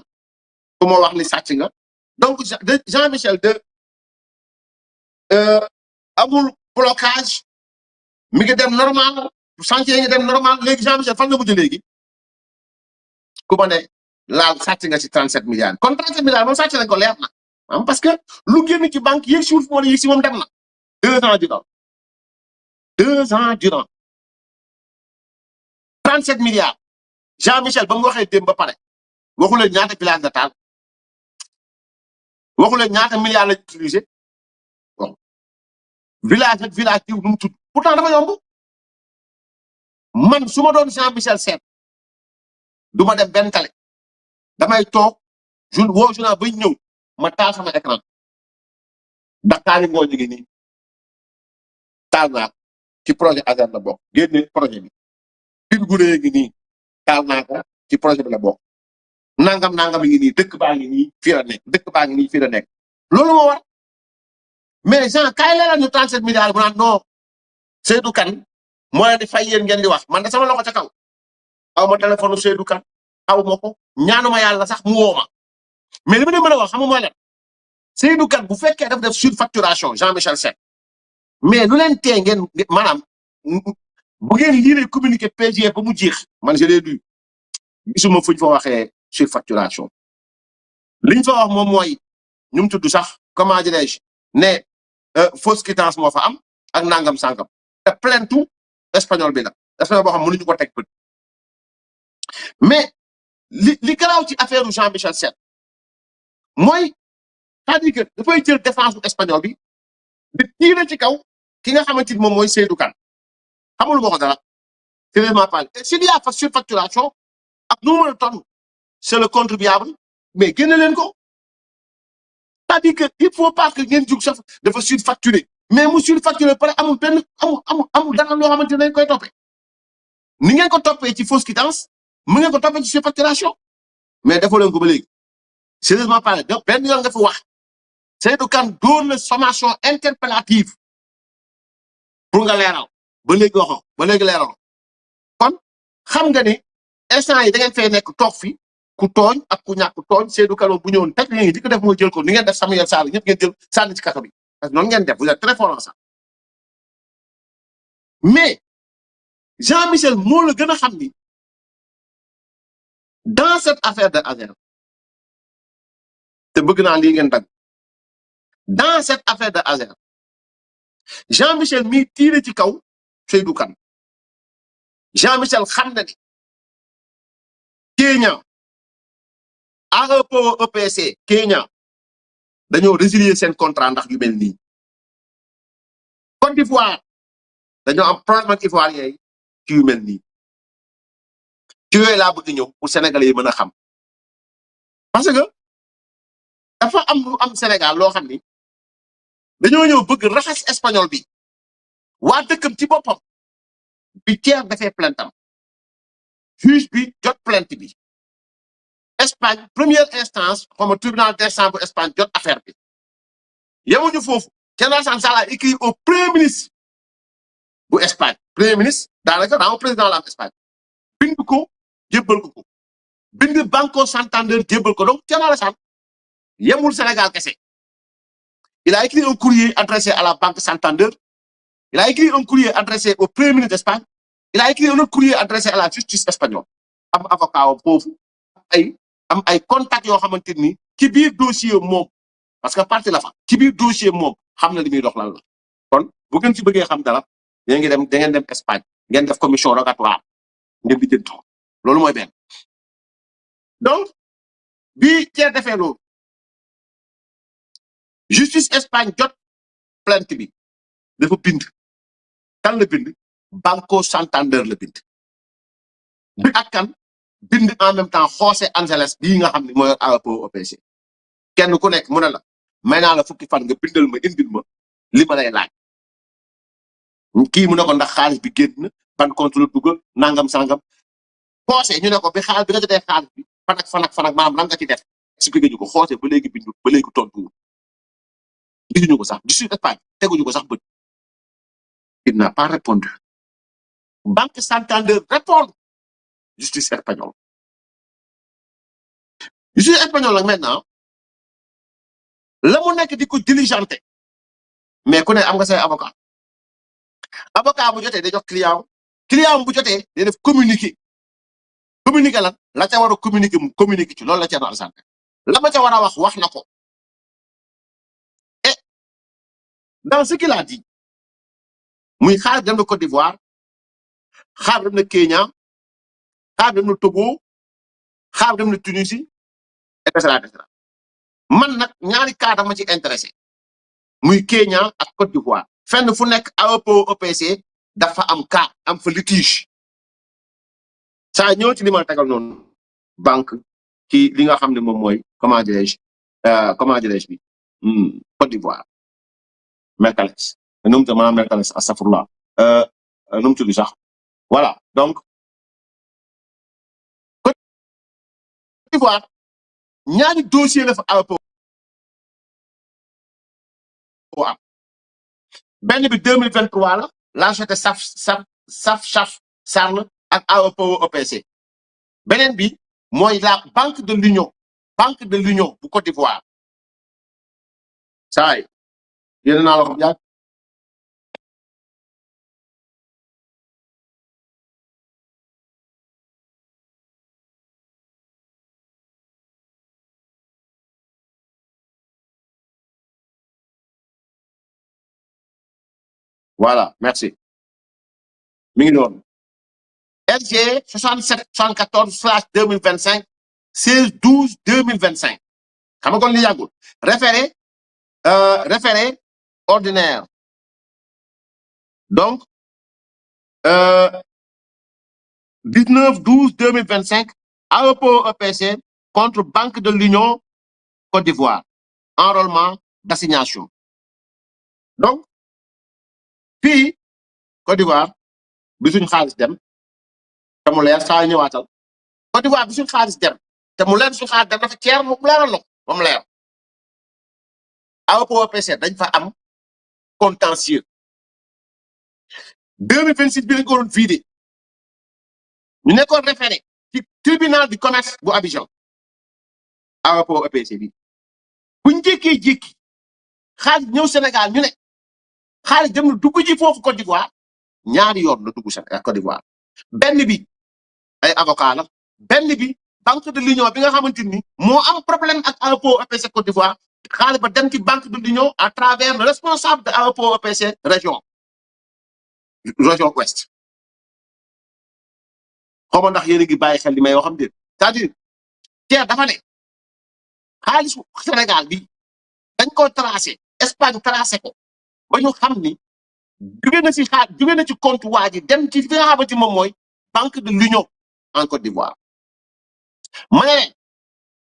Speaker 1: ku ma wax ni sàcc nga donc Jean-Michel amul blocage mi ngi dem normal chantier ngi dem normal léegi Jean-Michel fan nga mujj léegi ku ma ne laal sàcc nga ci 37 milliards kon 37 milliards moom sàcc nañ ko leer na parce que lu génn ci banque yéeg si wul wala yéeg si moom dem na 2 ans durant 2 ans durant 37 milliards Jean-Michel ba mu waxee démb ba pare waxu leen ñaata village de taal waxu leen ñaata milliards lañ utilisé bon village ak village diw nu mu tudd pourtant dafa yomb man su ma doon Jean-Michel seet du ma dem benn tale damay toog woo journal bay ñëw ma taal sama écran Dakar yi ngoo ñu ngi nii taal naa ci projet ASER la bokk génne projet bi Pire Gureye ngi nii taal naa ko ci projet bi la bokk nangam yi ngi nii dëkk baa ngi nii fii la nekk dëkk baa ngi nii fii la nekk loolu moo war mais Jean kaay leeral ñu 37 milliards bu naan non Seydou Kane moo leen di fay yéen ngeen di wax man de sama loxo ca kaw aw ma téléphone Seydou Kane aw ma ko ñaanuma yàlla sax mu woo ma mais li ma mën a wax xam nga mooy lan Seydou Kane bu fekkee daf def surfacturation Jean-Michel Seck mais lu leen tee ngeen maanaam bu ngeen lire communiqué PG ba mu jeex man je l'ai lu gisuma fuñ fa waxee surfacturation liñ fa wax moom mooy ñu mu tudd sax comment dirais-je ne fausse quittance moo fa am ak nangam sangam te plainte espagnol bi la espagnol boo xam mënuñu ko teg bët mais li garaaw ci affaire Jean-Michel Seck mooy c'est-à-dire que dafay jël défense espagnol bi di tirer ci kaw ki nga xamante ni moom mooy Seydou Kane xamul ma ko dara sérieusement parlé et s'il y a surfacturation ak nu mu mën a toll c'est le contribuable mais génne leen ko c'est-à-dire que il faut pas que ngeen jug sax dafa surfacturé mais mu surfacturé pare amul benn amul dara loo xamante ne dañ koy toppee ni ngeen ko toppee ci fausse quittance mu ngeen ko toppee ci surfacturation mais defoo leen ko ba léegi sérieusement parlé donc benn yoon nga fi wax Seydou Kane doon na sommation interpellative pour nga leeral ba léegi waxoo ba léegi leeral kon xam nga ni instant yi da ngeen fay nekk toog fi ku tooñ ak ku ñàkk tooñ Seydou Kane bu ñëwoon teg li di ko def mooy jël ko ni ngeen def Samuel Sarr ñëpp ngeen jël sànni ci kaso bi parce que noonu ngeen def vous êtes très fort en ça mais Jean-Michel moo la gën a xam ni dans cette affaire de ASER te bëgg naa lii ngeen dagg dans cette affaire de ASER Jean-Michel mi tiire ci kaw Seydou Kane Jean-Michel xam na ni Kenya AEPO EPC Kenya dañoo résilier seen contrat ndax yu mel nii Côte d'Ivoire dañoo am problème ak ivoirien yi ci yu mel nii ci yooyu laa bëgg ñëw pour sénégalais yi mën a xam parce que dafa am lu am Sénégal loo xam ni dañoo ñëw bëgg raxas espagnol bi waa dëkkam ci boppam bi Thier defee plainte am juge bi jot plainte bi Espagne première instance comme tribunal d'instance bu Espagne jot affaire bi yemuñu foofu Thierno Alassane Sall a écrit au premier ministre bu Espagne premier ministre daanaka daa président la am Espagne bind ko jébbal ko bind Banco Santander jébbal ko donc Thierno Alassane yemul Sénégal kese il a écrit un courrier adressé à la Banque Santander il a écrit un courrier adressé au premier ministre d'Espagne il a écrit un autre courrier adressé à la justice espagnole am avocat am foofu am ay contacts yoo xamante ni ci biir dossier moom parce que partie la fa ci biir dossier moom xam na li muy dox lan la kon bu ngeen ci bëggee xam dara da ngeen dem Espagne ngeen def commission rogatoire ngeen di jënd loolu mooy benn donc bi Thier defee loolu justice Espagne jot plainte bi dafa bind kan la bind Banco Santander la bind bi ak kan bind en même temps José Angeles bii nga xam ne mooy AEPO EPC kenn ku nekk mu ne la may naa la fukki fan nga bindal ma indil ma li ma lay laaj kii mu ne ko ndax xaalis bi génn ban compte la dugg nangam sangam xoose ñu ne ko bi xaal bi nga jotee xaal bi fan ak maanaam lan nga ci def expliqué ñu ko xoose ba léegi bindu ba léegi tontu gisuñu ko sax justice Espagne teguñu ko sax bët il n'a pas répondu Banque Santander répond justice espagnole nag maintenant la mu nekk di ko diligenté mais ku ne am nga say avocat bu jotee day jox client bu jotee day def communiqué lan la ca war a communiqué mu communiqué ci loolu la Thierno Alassane la ma ca war a wax na ko et dans ce qu'il a dit muy xaar dem na Côte d'Ivoire xaar dem na Kenya xaar dem na Togo xaar dem na Tunisie et cetera. Man nag ñaari cas dama ci intéressé muy Kenya ak Côte d'Ivoire fenn fu nekk AEPO EPC dafa am cas am fa litige saa ñëw ci li ma tegal noonu banque ci li nga xam ne moom mooy comment dirais-je bi Côte d'Ivoire Mercalès nu mu tudd maanaam Mercalès astafurlah nu mu tudd sax voilà donc Côte d'Ivoire ñaari dossier la fa AEPO am benn bi 2023 la société SAF Sarl ak AEPO EPC beneen bi mooy la banque de l'union bu Côte d'Ivoire saa yi yéen naa la ko yàgg voilà merci mi ngi noonu LG 6774/2025 16/12/2025 xam nga kon li yàggul référé ordinaire donc 19/12/2025 AEPO EPC contre Banque de l'Union Côte d'Ivoire enrôlement d'assignation donc fii Côte d'Ivoire bi suñ xaalis dem te mu leer saa ñëwaatal Côte d'Ivoire bi suñ xaalis dem te mu leer suñ xaalis dem dafa ceer mu leeral la moom leer AEPO EPC dañ fa am contentieux 2026 bi lañ ko doon vidé ñu nekkoon référé ci tribunal du commerce bu Abidjan AEPO EPC bi buñ jékkee xaalis ñëw Sénégal ñu ne xaalis dem na dugg ji foofu Côte d'Ivoire ñaari yoon la dugg Sénégal Côte d'Ivoire benn bi ay avocat la benn bi banque de l'union bi nga xamante ni moo am problème ak AEPO EPC Côte d'Ivoire xaalis ba dem ci banque de l'union à travers le responsable de AEPO EPC région ouest xaw ma ndax yéen a ngi bàyyi xel li may wax am déet c'est-à-dire Thier dafa ne xaalisu Sénégal bi dañ ko tracé Espagne tracé ko ba ñu xam ni jóge na ci compte waa ji dem ci fi nga xamante moom mooy banque de l'union en Côte d'Ivoire ma ne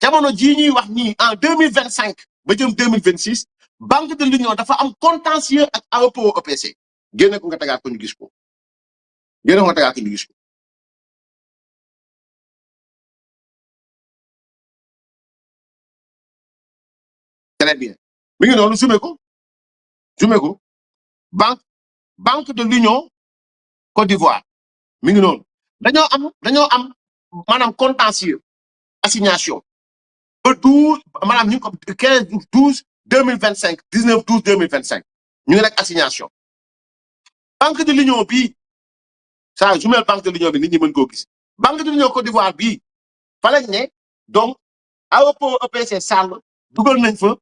Speaker 1: jamono jii ñuy wax nii en 2025 ba jëm 2026 banque de l'union dafa am contentieux ak AEPO EPC génne ko nga tegaat ko ñu gis ko très bien mi ngi noonu zoomé ko banque de l'union Côte d'Ivoire mi ngi noonu dañoo am maanaam contentieux assignation ba 12 maanaam ñu ko 15/12/2025 19/12/2025 ñu ngi rek assignation banque de l'union bii saa su mel banque de l'union bi nit ñi mën koo gis banque de l'union Côte d'Ivoire bii fa lañ ne donc AEPO EPC Sall dugal nañ fa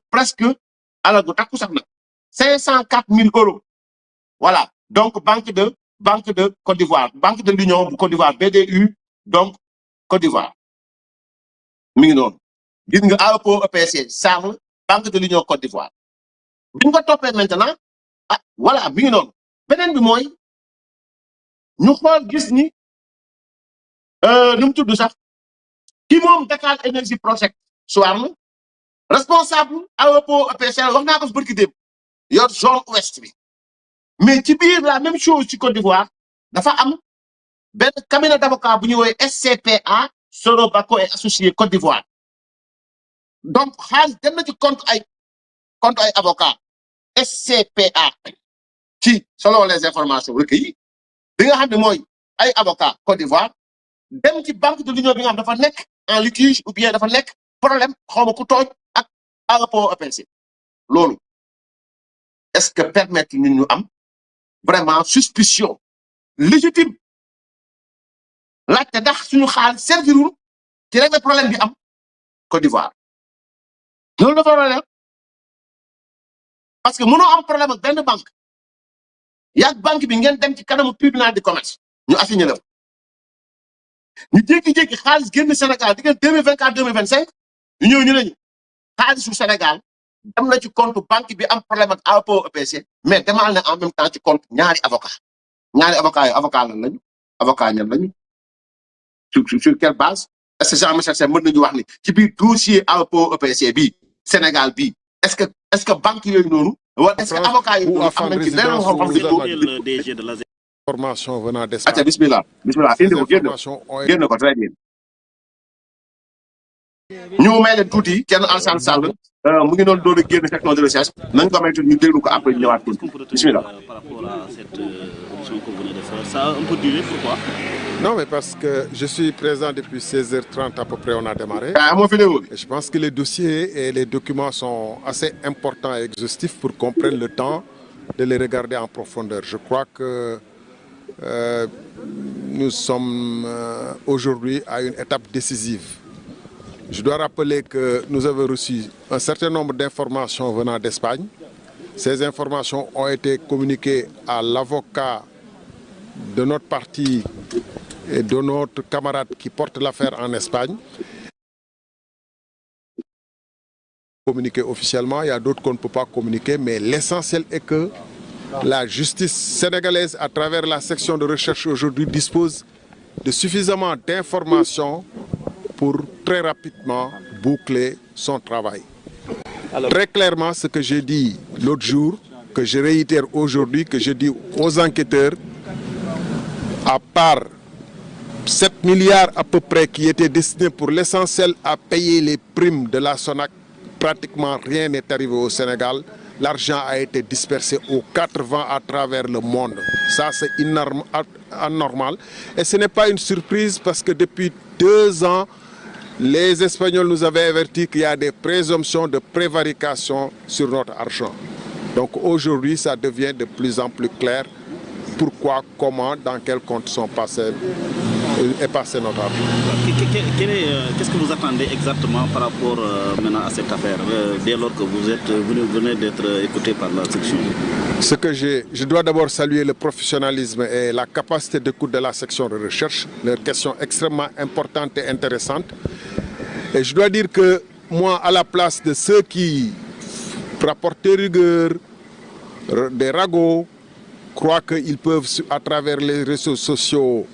Speaker 1: presque alal gu takku sax nag 504 000 euros voilà donc banque de Côte d'Ivoire banque de l'union bu Côte d'Ivoire BDU donc Côte d'Ivoire mi ngi noonu gis nga AEPO EPC Sall banque de l'union Côte d'Ivoire bi ñu ko toppee maintenant voilà mi ngi noonu beneen bi mooy ñu xool gis ni nu mu tudd sax ki moom Dakar Energy Project Soarn responsable AEPO EPC wax naa ko fi barki démb yor zone ouest bi mais ci biir la même chose ci Côte d'Ivoire dafa am benn cabinet d'avocat bu ñu woowee SCPA Sorobako et associé Côte d'Ivoire donc xaalis dem na ci compte ay avocat SCPA ci selon les informations recueillies bi nga xam ne mooy ay avocat Côte d'Ivoire dem ci banque de l'union bi nga xam dafa nekk en litige ou bien dafa nekk problème xawma ku tooñ ak AEPO EPC loolu est-ce que permettre ñun ñu am vraiment suspicion légitime laajte ndax suñu xaalis servirul ci régler problème bi am Côte d'Ivoire loolu dafa war a leer parce que mënoo am problème ak benn banque yaag banque bi ngeen dem ci kanamu tribunal de commerce ñu assigné la ñu jékki-jékki xaalis génn Sénégal diggante 2024 2025 ñu ñëw ñu ne xaalisu Sénégal dem na ci compte banque bi am problème ak AEPO EPC mais demal na en même temps ci compte ñaari avocat yi avocat lan lañu avocat ñan lañu sur quelle base est-ce que Jean-Michel Sène mën nañu wax ni ci biir dossier AEPO EPC bi Sénégal bi est-ce que banque yooyu noonu wala est-ce que avocat yooyu noonu am nañ ci leneen xam-xam
Speaker 4: DG de la
Speaker 5: information venant d'Espagne.
Speaker 1: acca bismillah indi ko génn ko très bien ñu may leen tuuti kenn Alassane Sall mu ngi doon a génn section de recherche nañ ko may tuuti ñu déglu ko après ñu ñëwaat bismillah.
Speaker 4: Par rapport à cette émission que vous venez de faire, ça a un peu duré, pourquoi?
Speaker 5: Non, mais parce que je suis présent depuis 16h30 à peu près, on a démarré. Et je pense que les dossiers et les documents sont assez importants et exhaustifs pour qu'on prenne le temps de les regarder en profondeur. Je crois que nous sommes aujourd'hui à une étape décisive. Je dois rappeler que nous avons reçu un certain nombre d'informations venant d'Espagne. Ces informations ont été communiquées à l'avocat de notre parti et de notre camarade qui porte l'affaire en Espagne. Communiquer officiellement, il y a d'autres qu'on ne peut pas communiquer, mais l'essentiel est que la justice sénégalaise, à travers la section de recherche aujourd'hui, dispose de suffisamment d'informations pour très rapidement boucler son travail. Alors, très clairement, ce que j'ai dit l'autre jour, que je réitère aujourd'hui, que je dis aux enquêteurs, à part 7 milliards à peu près qui étaient destinés pour l'essentiel à payer les primes de la SONAC, pratiquement rien n'est arrivé au Sénégal. L'argent a été dispersé aux 4 vents à travers le monde. Ça, c'est anormal. Et ce n'est pas une surprise parce que depuis 2 ans, les Espagnols nous avaient averti qu'il y a des présomptions de prévarication sur notre argent. Donc aujourd'hui, ça devient de plus en plus clair pourquoi, comment, dans quel compte est passé notre argent.
Speaker 4: Qu'est-ce que vous attendez exactement par rapport maintenant à cette affaire, dès lors que vous venez d'être écouté par la section?
Speaker 5: Je dois d'abord saluer le professionnalisme et la capacité d'écoute de la section de recherche, leurs questions extrêmement importantes et intéressantes. Et je dois dire que moi, à la place de ceux qui rapportent rigueur, des ragots, croient qu'ils peuvent, à travers les réseaux sociaux,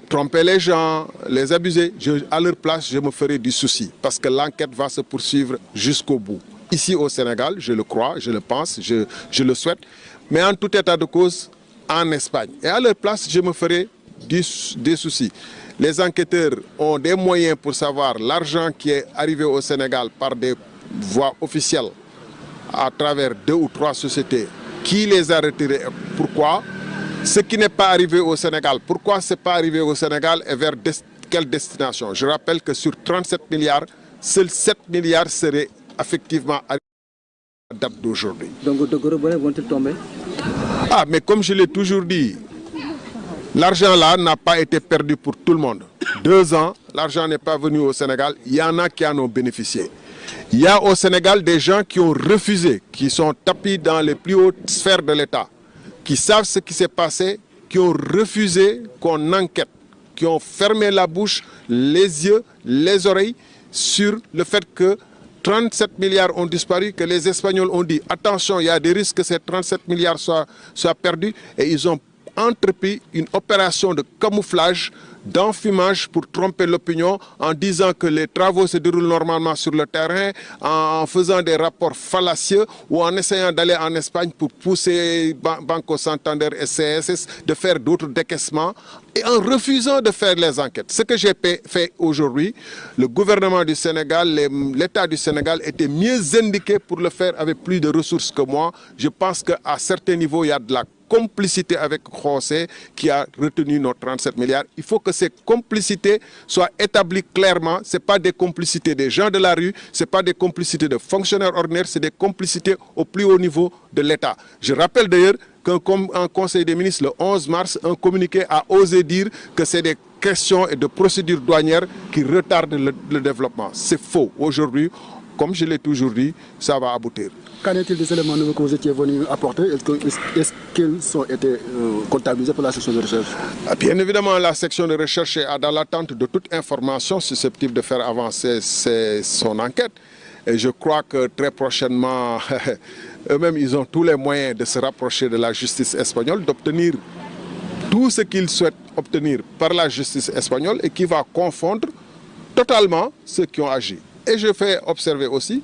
Speaker 5: tromper les gens, les abuser, à leur place, je me ferai du souci. Parce que l'enquête va se poursuivre jusqu'au bout. Ici au Sénégal, je le crois, je le pense, je le souhaite. Mais en tout état de cause, en Espagne. Et à leur place, je me ferai des soucis. Les enquêteurs ont des moyens pour savoir l'argent qui est arrivé au Sénégal par des voies officielles à travers 2 ou 3 sociétés. Qui les a retirés? Pourquoi? Ce qui n'est pas arrivé au Sénégal. Pourquoi ce n'est pas arrivé au Sénégal et vers quelle destination? Je rappelle que sur 37 milliards, seuls 7 milliards seraient effectivement arrivés à la date d'aujourd'hui.
Speaker 6: Donc, de gros bonnets vont-ils tomber?
Speaker 5: Ah, mais comme je l'ai toujours dit, l'argent là n'a pas été perdu pour tout le monde. 2 ans, l'argent n'est pas venu au Sénégal. Il y en a qui en ont bénéficié. Il y a au Sénégal des gens qui ont refusé, qui sont tapis dans les plus hautes sphères de l'État, qui savent ce qui s'est passé, qui ont refusé qu'on enquête, qui ont fermé la bouche, les yeux, les oreilles sur le fait que 37 milliards ont disparu, que les Espagnols ont dit attention, il y a des risques que ces 37 milliards soient perdus, et ils ont entrepris une opération de camouflage d'enfumage pour tromper l'opinion en disant que les travaux se déroulent normalement sur le terrain, en faisant des rapports fallacieux ou en essayant d'aller en Espagne pour pousser Banco Santander et CSS de faire d'autres décaissements et en refusant de faire les enquêtes. Ce que j'ai fait aujourd'hui, le gouvernement du Sénégal, l'État du Sénégal était mieux indiqué pour le faire avec plus de ressources que moi. Je pense qu'à certains niveaux, il y a de la complicité avec José qui a retenu nos 37 milliards. Il faut que ces complicités soient établies clairement. Ce n'est pas des complicités des gens de la rue, ce n'est pas des complicités de fonctionnaires ordinaires, c'est des complicités au plus haut niveau de l'État. Je rappelle d'ailleurs qu'un Conseil des ministres, le 11 mars, un communiqué a osé dire que c'est des questions et de procédures douanières qui retardent le développement. C'est faux. Aujourd'hui, comme je l'ai toujours dit, ça va aboutir.
Speaker 6: Qu'en est-il des éléments nouveaux que vous étiez venu apporter? Est-ce qu'ils ont été comptabilisés pour la section de recherche?
Speaker 5: Bien évidemment, la section de recherche est dans l'attente de toute information susceptible de faire avancer son enquête. Et je crois que très prochainement, eux-mêmes, ils ont tous les moyens de se rapprocher de la justice espagnole, d'obtenir tout ce qu'ils souhaitent obtenir par la justice espagnole et qui va confondre totalement ceux qui ont agi. Et je fais observer aussi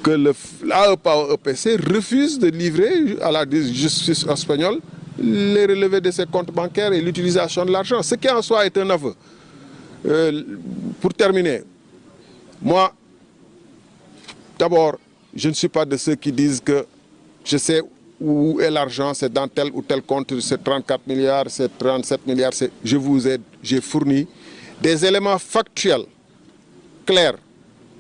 Speaker 5: que l'AEPC refuse de livrer à la justice espagnole les relevés de ses comptes bancaires et l'utilisation de l'argent, ce qui en soi est un aveu. Pour terminer, moi, d'abord, je ne suis pas de ceux qui disent que je sais où est l'argent, c'est dans tel ou tel compte, c'est 34 milliards, c'est 37 milliards, je vous aide, j'ai fourni des éléments factuels, clairs,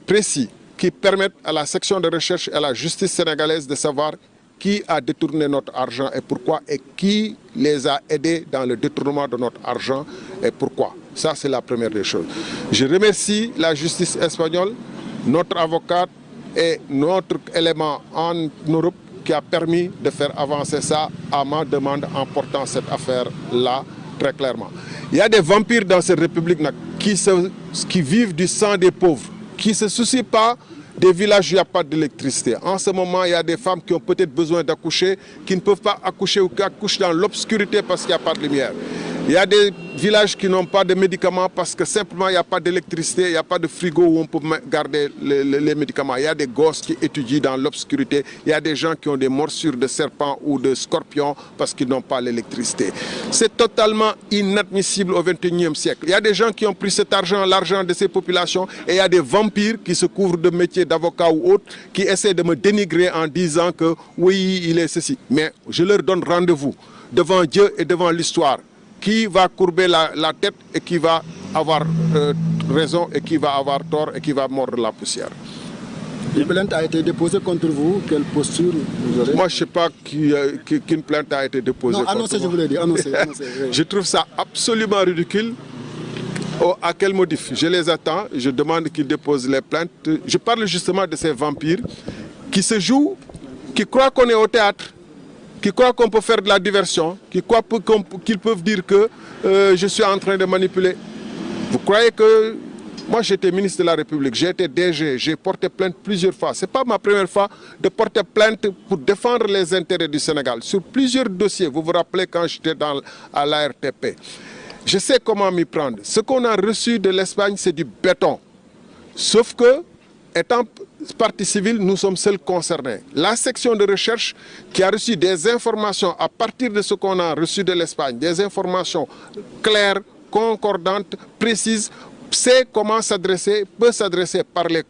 Speaker 5: précis, qui permettent à la section de recherche et à la justice sénégalaise de savoir qui a détourné notre argent et pourquoi, et qui les a aidés dans le détournement de notre argent et pourquoi. Ça, c'est la première des choses. Je remercie la justice espagnole, notre avocate et notre élément en Europe qui a permis de faire avancer ça à ma demande en portant cette affaire-là très clairement. Il y a des vampires dans cette république qui vivent du sang des pauvres, qui ne se soucient pas des villages où il n'y a pas d'électricité. En ce moment, il y a des femmes qui ont peut-être besoin d'accoucher, qui ne peuvent pas accoucher ou qui accouchent dans l'obscurité parce qu'il n'y a pas de lumière. Il y a des villages qui n'ont pas de médicaments parce que simplement il n'y a pas d'électricité, il n'y a pas de frigo où on peut garder les médicaments. Il y a des gosses qui étudient dans l'obscurité. Il y a des gens qui ont des morsures de serpents ou de scorpions parce qu'ils n'ont pas l'électricité. C'est totalement inadmissible au XXIe siècle. Il y a des gens qui ont pris cet argent, l'argent de ces populations, et il y a des vampires qui se couvrent de métiers d'avocat ou autres, qui essaient de me dénigrer en disant que oui, il est ceci. Mais je leur donne rendez-vous devant Dieu et devant l'histoire. Qui va courber la tête et qui va avoir raison et qui va avoir tort et qui va mordre la poussière.
Speaker 6: Une plainte a été déposée contre vous. Quelle posture vous aurez?
Speaker 5: Moi, je ne sais pas qu'une plainte a été déposée contre
Speaker 6: annoncez,
Speaker 5: moi.
Speaker 6: je voulais dire, annoncez.
Speaker 5: Je trouve ça absolument ridicule. À quel motif? Je les attends, je demande qu'ils déposent les plaintes. Je parle justement de ces vampires qui se jouent, qui croient qu'on est au théâtre, qui croient qu'on peut faire de la diversion, qui croient qu'ils peuvent dire que je suis en train de manipuler. Vous croyez que... Moi, j'étais ministre de la République, j'ai été DG, j'ai porté plainte plusieurs fois. Ce n'est pas ma première fois de porter plainte pour défendre les intérêts du Sénégal. Sur plusieurs dossiers, vous vous rappelez quand j'étais à l'ARTP. Je sais comment m'y prendre. Ce qu'on a reçu de l'Espagne, c'est du béton. Sauf que, étant partie civile, nous sommes seuls concernés. La section de recherche qui a reçu des informations à partir de ce qu'on a reçu de l'Espagne, des informations claires, concordantes, précises, sait comment s'adresser, peut s'adresser par les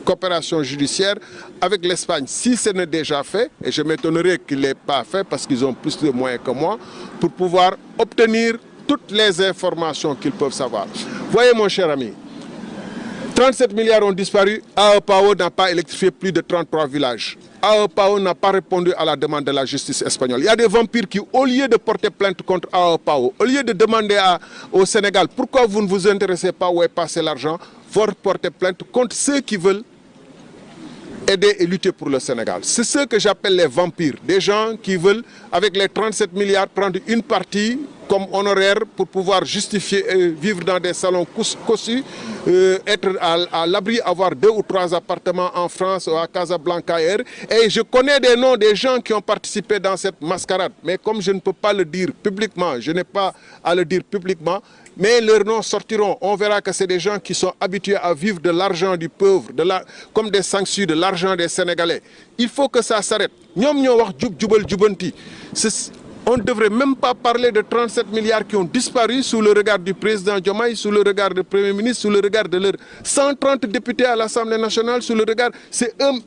Speaker 5: coopérations judiciaires avec l'Espagne. Si ce n'est déjà fait, et je m'étonnerais qu'il ne l'ait pas fait parce qu'ils ont plus de moyens que moi, pour pouvoir obtenir toutes les informations qu'ils peuvent savoir. Voyez mon cher ami, 37 milliards ont disparu, AEPAO n'a pas électrifié plus de 33 villages. AEPAO n'a pas répondu à la demande de la justice espagnole. Il y a des vampires qui, au lieu de porter plainte contre AEPAO, au lieu de demander au Sénégal pourquoi vous ne vous intéressez pas où est passé l'argent, vont porter plainte contre ceux qui veulent aider et lutter pour le Sénégal. C'est ce que j'appelle les vampires. Des gens qui veulent, avec les 37 milliards, prendre une partie comme honoraire pour pouvoir justifier vivre dans des salons cossus, être à l'abri, avoir 2 ou 3 appartements en France ou à Casablanca ailleurs. Et je connais des noms des gens qui ont participé dans cette mascarade. Mais comme je ne peux pas le dire publiquement, je n'ai pas à le dire publiquement, mais leurs noms sortiront. On verra que c'est des gens qui sont habitués à vivre de l'argent du pauvre, comme des sanctions de l'argent des Sénégalais. Il faut que ça s'arrête. On ne devrait même pas parler de 37 milliards qui ont disparu sous le regard du président Diomaye, sous le regard du Premier ministre, sous le regard de leurs 130 députés à l'Assemblée nationale, sous le regard...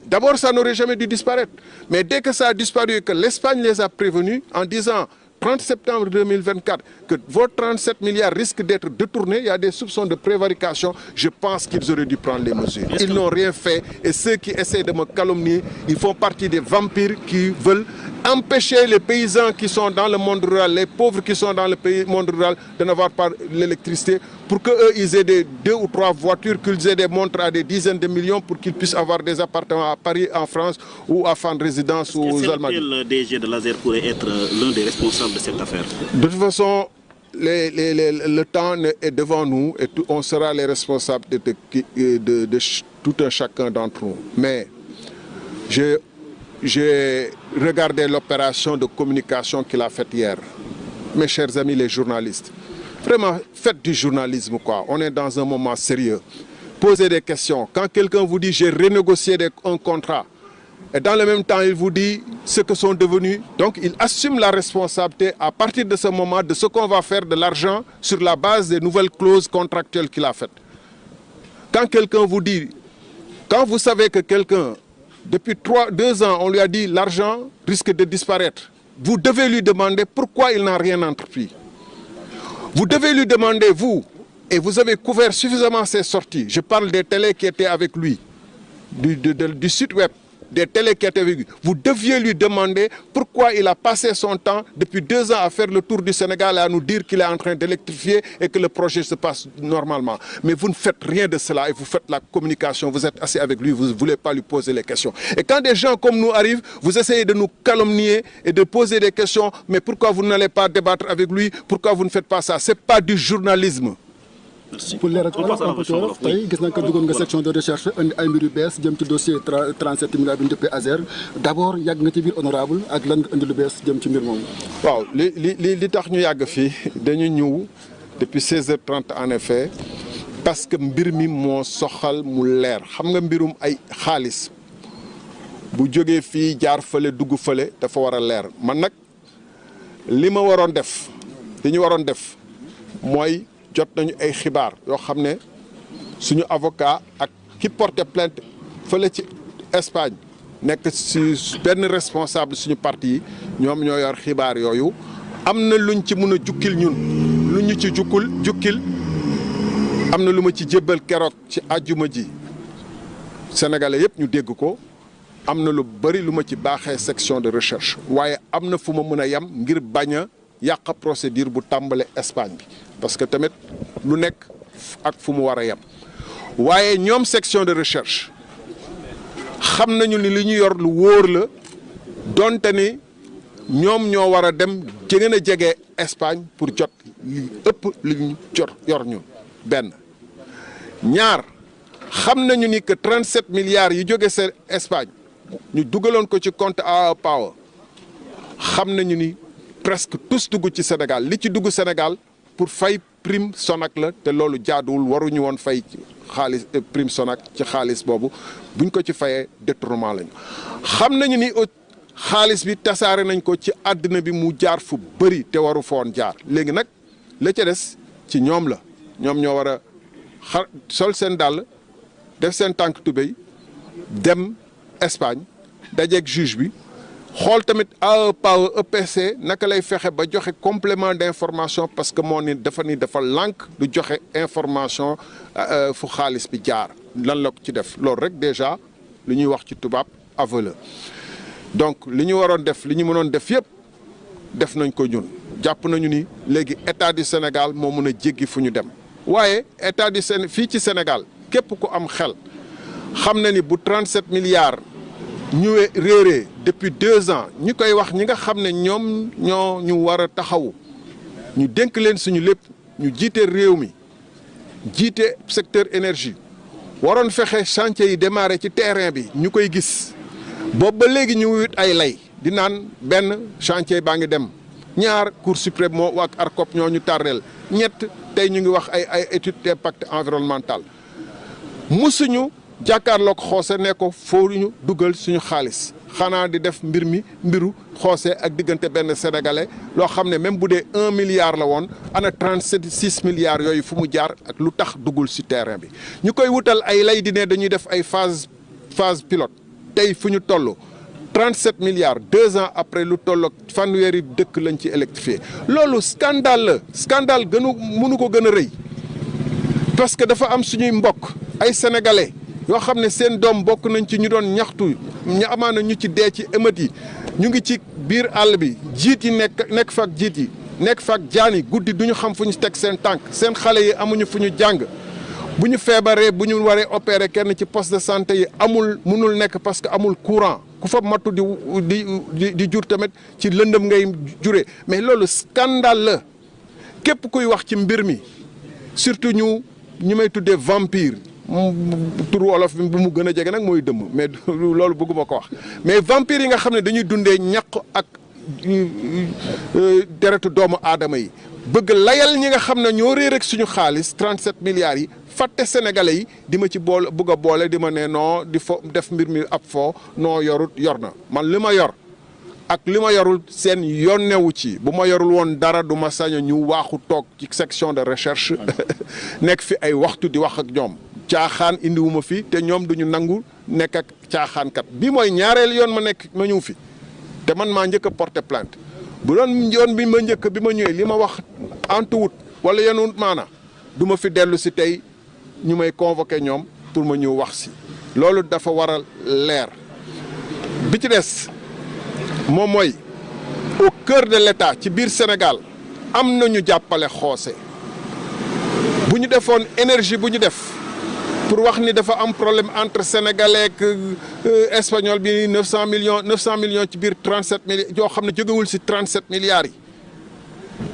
Speaker 5: D'abord, ça n'aurait jamais dû disparaître. Mais dès que ça a disparu et que l'Espagne les a prévenus en disant 30 septembre 2024 que vos 37 milliards risquent d'être détournés, il y a des soupçons de prévarication, je pense qu'ils auraient dû prendre les mesures. Ils n'ont rien fait et ceux qui essaient de me calomnier, ils font partie des vampires qui veulent empêcher les paysans qui sont dans le monde rural, les pauvres qui sont dans le monde rural de n'avoir pas l'électricité pour qu'eux, ils aient 2 ou 3 voitures, qu'ils aient des montres à des dizaines de millions pour qu'ils puissent avoir des appartements à Paris, en France ou à Fan Résidence ou aux Allemands.
Speaker 4: Le DG de l'ASER pourrait être l'un des responsables de cette affaire?
Speaker 5: De toute façon, le temps est devant nous et on sera les responsables de tout un chacun d'entre nous. Mais j'ai regardé l'opération de communication qu'il a faite hier. Mes chers amis les journalistes, vraiment faites du journalisme quoi. On est dans un moment sérieux. Posez des questions. Quand quelqu'un vous dit j'ai renégocié un contrat et dans le même temps il vous dit ce que sont devenus, donc il assume la responsabilité à partir de ce moment de ce qu'on va faire de l'argent sur la base des nouvelles clauses contractuelles qu'il a faites. Quand quelqu'un vous dit, quand vous savez que quelqu'un depuis 2 ans, on lui a dit l'argent risque de disparaître. Vous devez lui demander pourquoi il n'a rien entrepris. Vous devez lui demander, vous, et vous avez couvert suffisamment ses sorties. Je parle des télés qui étaient avec lui, du site web, des télés qui étaient avec lui. Vous deviez lui demander pourquoi il a passé son temps depuis 2 ans à faire le tour du Sénégal et à nous dire qu'il est en train d'électrifier et que le projet se passe normalement. Mais vous ne faites rien de cela et vous faites la communication, vous êtes assis avec lui, vous ne voulez pas lui poser les questions. Et quand des gens comme nous arrivent, vous essayez de nous calomnier et de poser des questions, mais pourquoi vous n'allez pas débattre avec lui, pourquoi vous ne faites pas ça? Ce n'est pas du journalisme.
Speaker 4: Merci.
Speaker 6: pour leeral tey gis nañ ko duggoon nga section de recherche indi ay mbir yu bees jëm ci dossier 37 milliards bi ñu dëppee ASER d'abord yàgg nga ci biir honorable ak lan nga indi lu bees jëm ci mbir moomu.
Speaker 5: waaw li tax ñu yàgg fii dañu ñëw depuis 16h30 en effet parce que mbir mi moo soxal mu leer xam nga mbirum ay xaalis bu jógee fii jaar fële dugg fële dafa war a leer man nag li ma waroon def li ñu waroon def mooy. Jot nañu ay xibaar yoo xam ne suñu avocat ak ki porté plainte fële ci Espagne nekk ci benn responsable suñu parti yi ñoom ñoo yor xibaar yooyu am na luñ ci mën a jukkil ñun lu ñu ci jukkil am na lu ma ci jébbal keroog ci àjjuma ji sénégalais yëpp ñu dégg ko am na lu bari lu ma ci baaxee section de recherche waaye am na fu ma mën a yem ngir bañ a yàq procédure bu tàmbale Espagne bi parce que tamit lu nekk ak fu mu war a yem waaye ñoom section de recherche xam nañu ni li ñu yor lu wóor la donte ni ñoom ñoo war a dem gën a jege Espagne pour jot li ëpp li ñu yor ñun benn ñaar xam nañu ni que 37 milliards yi jóge seen Espagne ñu dugaloon ko ci compte AE Power xam nañu ni presque tous dugg ci Sénégal li ci dugg Sénégal pour fay prime Sonac la te loolu jaaduwul waruñu woon fay xaalis prime Sonac ci xaalis boobu buñ ko ci fayee détournement lañu xam nañu ni xaalis bi tasaare nañ ko ci àddina bi mu jaar fu bëri te waru foon jaar léegi nag la ca des ci ñoom la ñoom ñoo war a sol seen dàll def seen tànk tubéy dem Espagne dajeeg juge bi xool tamit AE Power EPC naka lay fexe ba joxe complément d'information parce que moo ni dafa lànk du joxe information fu xaalis bi jaar lan la ko ci def loolu rek déjà li ñuy wax ci tubaab aveu la donc li ñu waroon def li ñu mënoon def yëpp def nañ ko ñun jàpp nañu ni léegi état du Sénégal moo mën a jéggi fu ñu dem waaye état du Sénégal fii ci Sénégal képp ku am xel xam na ni bu 37 milliards ñu réeree depuis 2 ans ñi koy wax ñi nga xam ne ñoom ñoo ñu war a taxawu ñu dénk leen suñu lépp ñu jiite réew mi jiite secteur énergie waroon fexe chantier yi démarré ci terrain bi ñu koy gis boobu ba léegi ñu wut ay lay di naan benn chantier baa ngi dem ñaar Cour suprême moo ak ARCOP ñoo ñu tardeel ñett tey ñu ngi wax ay étude d'impact environnemental musuñu jàkkaarloog xoose ne ko foo ñu dugal suñu xaalis xanaa di def mbiru xoose ak diggante benn sénégalais loo xam ne même bu dee 1 milliard la woon ana 36 milliards yooyu fu mu jaar ak lu tax duggul ci terrain bi ñu koy wutal ay lay di ne dañuy def ay phase pilote tey fu ñu toll 37 milliards 2 ans après lu tolloog fanweeri dëkk lañ ci électrifié loolu scandale la scandale mënu ko gën a rëy parce que dafa am suñuy mbokk ay sénégalais yoo xam ne seen doom bokk nañ ci ñu doon ñaxtu ñu amaana ñu ci dee ci émeute yi ñu ngi ci biir àll bi jiit yi nekk fa ak jiit yi nekk fa ak jaan yi guddi du ñu xam fu ñu teg seen tànk seen xale yi amuñu fu ñu jàng bu ñu feebaree bu ñu waree opérer kenn ci poste de santé yi mënul nekk parce que amul courant ku fa matu di jur tamit ci lëndëm ngay jure mais loolu scandale la képp kuy wax ci mbir mi surtout ñu may tuddee vampire turu wolof bi bu mu gën a jege nag mooy dëmm mais loolu bëgguma ko wax mais vampire yi nga xam ne dañuy dundee ñaq ak deretu doomu aadama yi bëgg layal ñi nga xam ne ñoo réer ak suñu xaalis 37 milliards yi fàtte sénégalais yi di ma ci bëgg a boole di ma ne non di fo def mbir mi ab foo noo yorut yor na man li ma yor ak li ma yorul seen yoon newu ci bu ma yorul woon dara du ma sañ a ñu waaxu toog ci section de recherche nekk fi ay waxtu di wax ak ñoom caaxaan indiwuma fi te ñoom duñu nangu nekk ak caaxaankat bi mooy ñaareel yoon ma ñëw fi te man maa njëkk a porter plainte bu doon yoon bi ma njëkk bi ma ñëwee li ma wax antuwut wala yenut maana du ma fi dellu si tey ñu may convoqué ñoom pour ma ñëw wax si loolu dafa war a leer bi ci des moom mooy au cœur de l'État ci biir Sénégal am na ñu jàppale xoose bu ñu defoon énergie bu ñu def pour wax ni dafa am problème entre sénégalais ak espagnol bi 900 millions ci biir 37 milliards yoo xam ne jógewul si 37 milliards yi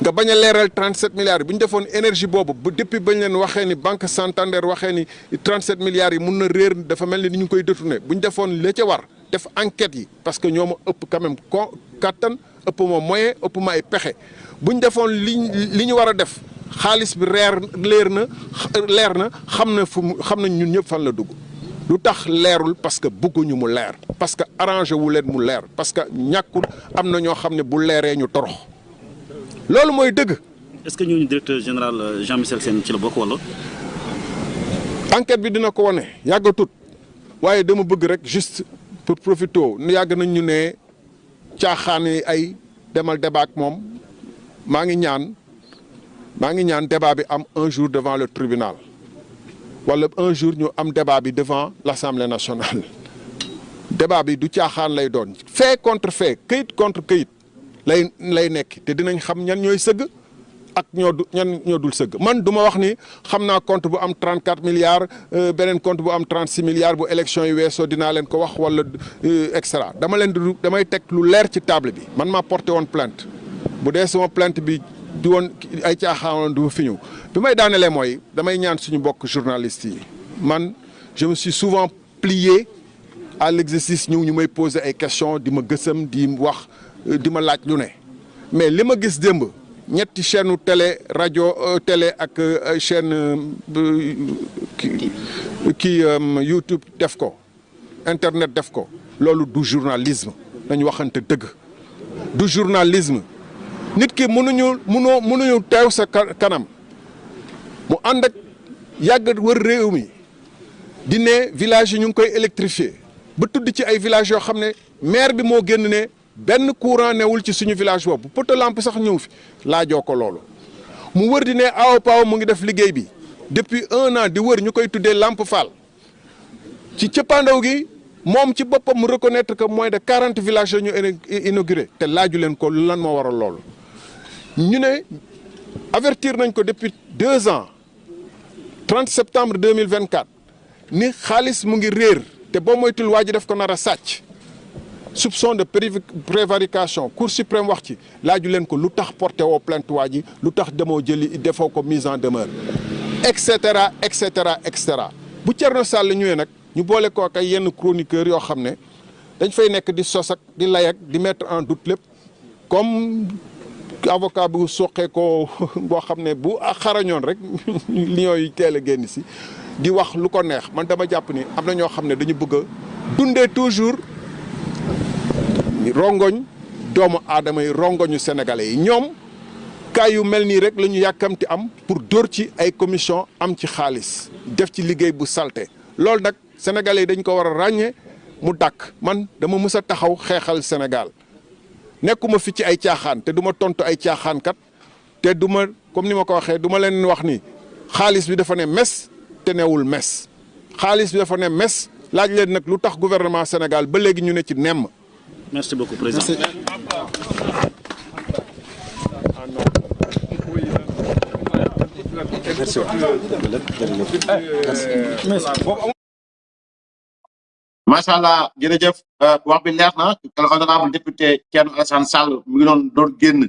Speaker 5: nga bañ a leeral 37 milliards yi bu ñu defoon énergie boobu ba depuis bañ leen waxee ni Banque Santander waxee ni 37 milliards yi mun na réer dafa mel ni ñu ngi koy détourné bu ñu defoon la ca war def enquête yi parce que ñoo ma ëpp quand même kattan ëpp ma moyen ëpp ma ay pexe bu ñu defoon li ñu war a def xaalis bi leer na xam nañ ñun ñëpp fan la dugg lu tax leerul parce que bëgguñu mu leer parce que arrangé wu leen mu leer parce que ñàkkul am na ñoo xam ne bu leeree ñu torox loolu mooy dëgg.
Speaker 4: est-ce que ñooñu directeur général Jean-Michel Sène ci la bokk wala.
Speaker 5: enquête bi dina ko wane yàggatut waaye dama bëgg rek juste pour profiter yàgg nañ ñu ne caaxaan yi ay demal débat ak moom maa ngi ñaan débat bi am un jour devant le tribunal wala un jour ñu am débat bi devant l'Assemblée nationale débat bi du caaxaan lay doon fait contre fait këyit contre këyit lay nekk te dinañ xam ñan ñooy sëgg ak ñoo dul sëgg man du ma wax ni xam naa compte bu am 34 milliards beneen compte bu am 36 milliards bu élection yi weesoo dinaa leen ko wax wala extra damay teg lu leer ci table bi man maa porté woon plainte bu dee sama plainte bi di woon ay caaxaan du fi ñëw bi may daanelee mooy damay ñaan suñu bokk journalistes yi man je me suis souvent plié à l'exercice ñu may poser ay questions di ma gësam di wax di ma laaj lu ne mais li ma gis démb ñetti chaîne télé rajo télé ak chaîne kii YouTube def ko internet def ko loolu du journalisme dañu waxante dëgg du journalisme nit ki mënuñu teew sa kanam mu ànd ak yàgg wër réew mi di ne village yi ñu ngi koy électrifier ba tudd ci ay villages yoo xam ne maire bi moo génn ne benn courant newul ci suñu village boobu poto lampe sax ñëw fi laajoo ko loolu mu wër di ne AOPAO mu ngi def liggéey bi depuis 1 an di wër ñu koy tuddee Lamp Fall ci cëppaandaw gi moom ci boppam mu reconnaître que moins de 40 villages la ñu inauguré te laaju leen ko lan moo waral loolu ñu ne avertir nañ ko depuis 2 ans 30 septembre 2024 ni xaalis mu ngi réer te boo moytul waa ji def ko nar a sàcc soupçon de prévarication Cour suprême wax ci laaju leen ko lu tax porté woo plainte waa ji lu tax demoo jëli defoo ko mise en demeure et cetera et cetera et cetera bu Thierno Sall ñëwee nag ñu boole ko ak ay yenn chroniqueurs yoo xam ne dañ fay nekk di sos ak di lay ak di mettre en doute lépp comme avocat bu soqee ko boo xam ne bu xarañoon rek lions yi teel a génn si di wax lu ko neex man dama jàpp ni am na ñoo xam ne dañu bëgg a dundee toujours rongoñ doomu aadama yi rongoñu sénégalais yi ñoom kaay yu mel nii rek la ñu yàkkamti am pour dóor ci ay commission am ci xaalis def ci liggéey bu salte loolu nag sénégalais yi dañ ko war a ràññee mu dàkk man dama mës a taxaw xeexal Sénégal nekkuma fi ci ay caaxaan te du ma tontu ay caaxaankat te du ma comme ni ma ko waxee du ma leen wax ni xaalis bi dafa ne mes te newul mes xaalis bi dafa ne mes laaj leen nag lu tax gouvernement Sénégal ba léegi ñu ne ci nemm.
Speaker 4: Merci beaucoup, Président.
Speaker 1: macha allah jërëjëf wax bi leer na honorable député Thierno Alassane Sall mi ngi doon génn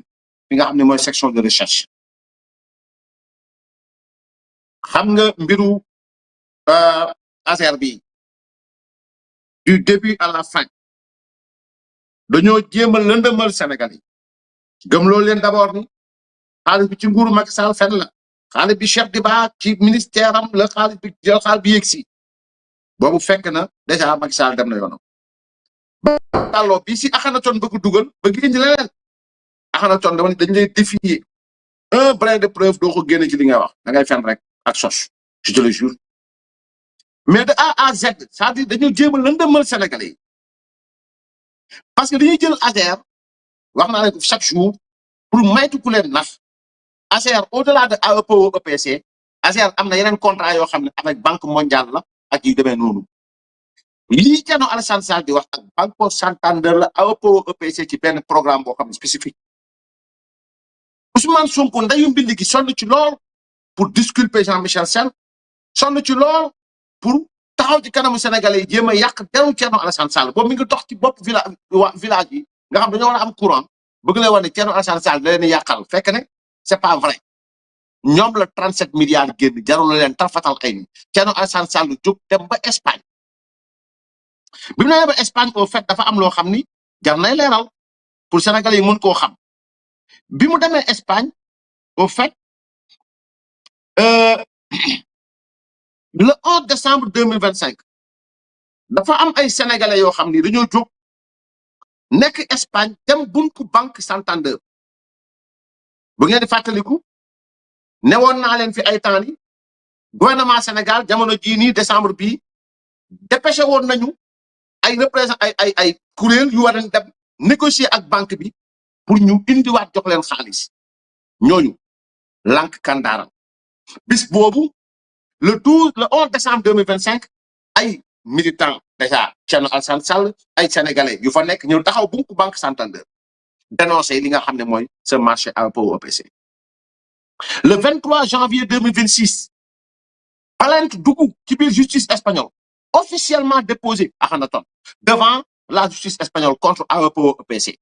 Speaker 1: fi nga xam ne mooy section de recherche xam nga mbiru ASER bi du début à la fin dañoo jéem a lëndëmal Sénégal yi gëmloo leen d'abord ni xaalis bi ci nguuru Macky Sall fenn la xaalis bi Cheikh Diba ci ministère am la xaalis bi jël xaalis bi yegg si boobu fekk na déjà Macky Sall dem na yoonam tàlloo bi si Akhenaton bëgg dugal bëgg indi leneen Akhenaton dama dañ lay défier un brin de preuve doo ko génne ci li nga wax da ngay fen rek ak sos je te le jure mais de A à Z c'est-à-dire dañoo jéem a lëndëmal Sénégalais yi parce que dañuy jël ASER wax naa leen ko chaque jour pour maytu ku leen nax ASER au-delà de AEPO EPC ASER am na yeneen contrat yoo xam ne avec Banque mondiale la ak yu demee noonu lii Thierno Alassane Sall di wax ak Banco Santander la AEPO EPC ci benn programme boo xam ne spécifique Ousmane Sonko ndayu mbind gi sonn ci lool pour disculper Jean-Michel Sène sonn ci lool pour taxaw ci kanamu Sénégalais yi jéem a yàq deru Thierno Alassane Sall boobu mi ngi dox ci bopp village yi nga xam dañoo war a am courant bëgg lay wax ne Thierno Alassane Sall da leen di yàqal fekk ne c'est pas vrai ñoom la 37 milliards génn jarul leen tarfatal ay ni Thierno Alassane Sall jóg dem ba Espagne bi mu nee ba Espagne au fait dafa am loo xam ni jar nay leeral pour Sénégalais yi mën koo xam bi mu demee Espagne au fait le 11 décembre 2025 dafa am ay Sénégalais yoo xam ni dañoo jóg nekk Espagne dem buntu Banque Santander bu ngeen di fàttaliku newoon naa leen fi ay temps yi gouvernement Sénégal jamono jii nii décembre bii dépêché woon nañu ay représentant ay kuréel yu war a dem négocier ak banque bi pour ñu indiwaat jox leen xaalis ñooñu lànk kandaaral bis boobu le 11 décembre 2025 ay militants déjà Thierno Alassane Sall ay sénégalais yu fa nekk ñëw taxaw bunku Banque Santander dénoncé li nga xam ne mooy ce marché AEPO EPC le 23 janvier 2026 plainte dugg ci biir justice espagnole officiellement déposée à Akhenaton devant la justice espagnole contre AEPO EPC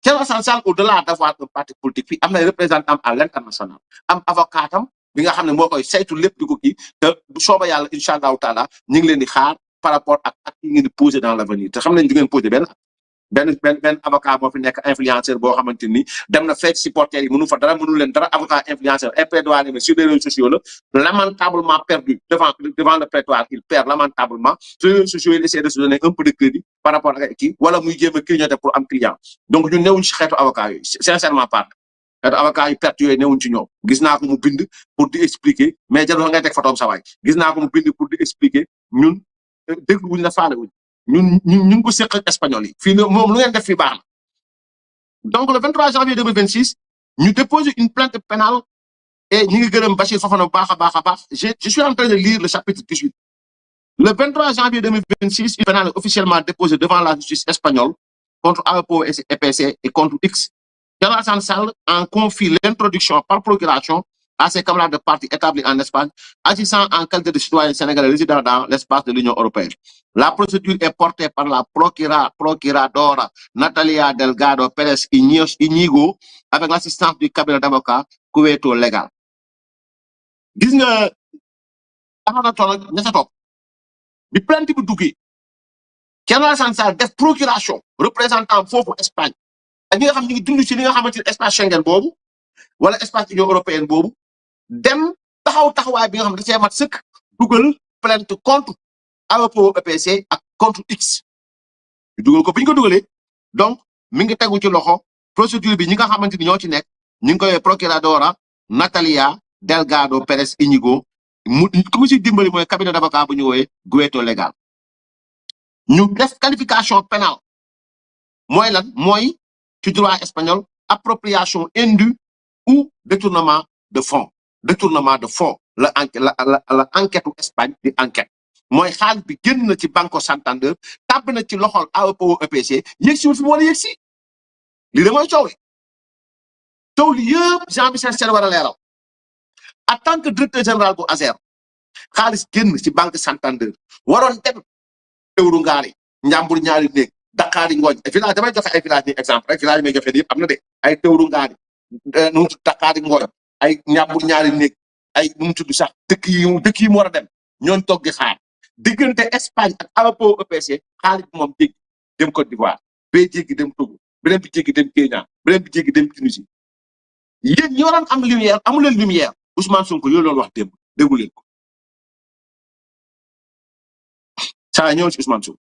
Speaker 1: Thierno Alassane Sall au-delà d'avoir un parti politique fii am na représentant à l'international am avocat am bi nga xam ne moo koy saytu lépp di ko kii te bu sooba yàlla incha allahu taala ñu ngi leen di xaar par rapport ak yi ngeen di poser dans l'avenir te xam nañ di ngeen poser benn avocat moo fi nekk influenceur boo xamante ni dem na fekk supporters yi mënu fa dara mënu leen dara avocat influenceur et plaidoyer mais sur les réseaux sociaux la lamentablement perdu devant le prétoire il perd lamentablement sur les réseaux sociaux il essaie de se donner un peu de crédit par rapport ak kii wala muy jéem a clignoter pour am client donc ñun newuñ ci xeetu avocat yooyu sincèrement pas xeetu avocat yu perte yooyu newuñ ci ñoom gis naa ko mu bind pour di expliquer mais jarul ngay teg photoom sa waay gis naa ko mu bind pour di expliquer ñun dégluwuñ la faale wuñ ñu ngi ko seq ak espagnol yi fii moom lu ngeen def fii baax na donc le 23 janvier 2026 ñu déposé une plainte pénale et ñu ngi gërëm Bachir Fofana bu baax a baax je suis en train de lire le chapitre 18 le 23 janvier 2026 une pénale est officiellement déposée devant la justice espagnole contre AEPO EPC et contre X. Thierno Alassane Sall en confie l'introduction par procuration à ses camarades de parti établis en Espagne, agissant en qualité de citoyen sénégalais résidant dans l'espace de l'Union européenne. La procédure est portée par la procuradora Natalia Delgado Pérez Iñigo avec l'assistance du cabinet d'avocat Cueto Legal. Gis nga taxaw na toog ña sa topp bi plainte bi duggee Thierno Alassane Sall def procuration représentant foofu Espagne ak ñi nga xam ñu ngi dund ci li nga xamante ne espace Schengen boobu wala espace Union européenne boobu dem taxawaay bi nga xam ne da cee mat sëkk dugal plainte contre AEPO EPC ak contre X dugal ko bi ñu ko dugalee donc mi ngi tegu ci loxo procédure bi ñi nga xamante ni ñoo ci nekk ñu ngi koy procuradora Natalia Delgado Pérez Iñigo mu ku mu si dimbali mooy cabinet d'avocat bu ñu woowee Cueto Legal ñu def qualification pénale mooy lan mooy ci droit espagnol appropriation indue ou détournement de fonds la enquête Espagne di enquête mooy xaalis bi génn na ci Banco Santander tàbb na ci loxol AEPO EPC yegg si wul fi mu war a yegg si lii de mooy coow li yëpp Jean-Michel Sène war a leeral en tant que directeur général bu ASER xaalis génn ci Banque Santander waroon dem Tewru Ngaari Njàmbur ñaari néeg Dakar yi ngooñ village damay joxe ay village ni exemple rek village yi may joxe yëpp am na de ay Tewru Ngaari nu mu tudd Dakar yi ngooñ ay Njàmbur ñaari néeg ay nu mu tudd sax dëkk yi mu war a dem ñooñ toog di xaar diggante Espagne ak AEPO EPC xaalis bi moom jéggi dem Côte d'Ivoire bee jéggi dem Togo beneen bi jéggi dem Kenya beneen bi jéggi dem Tunisie yéen ñi waroon am lumière amu leen lumière Ousmane Sonko yooyu loolu wax démb déggu leen ko saa ñëw ci Ousmane Sonko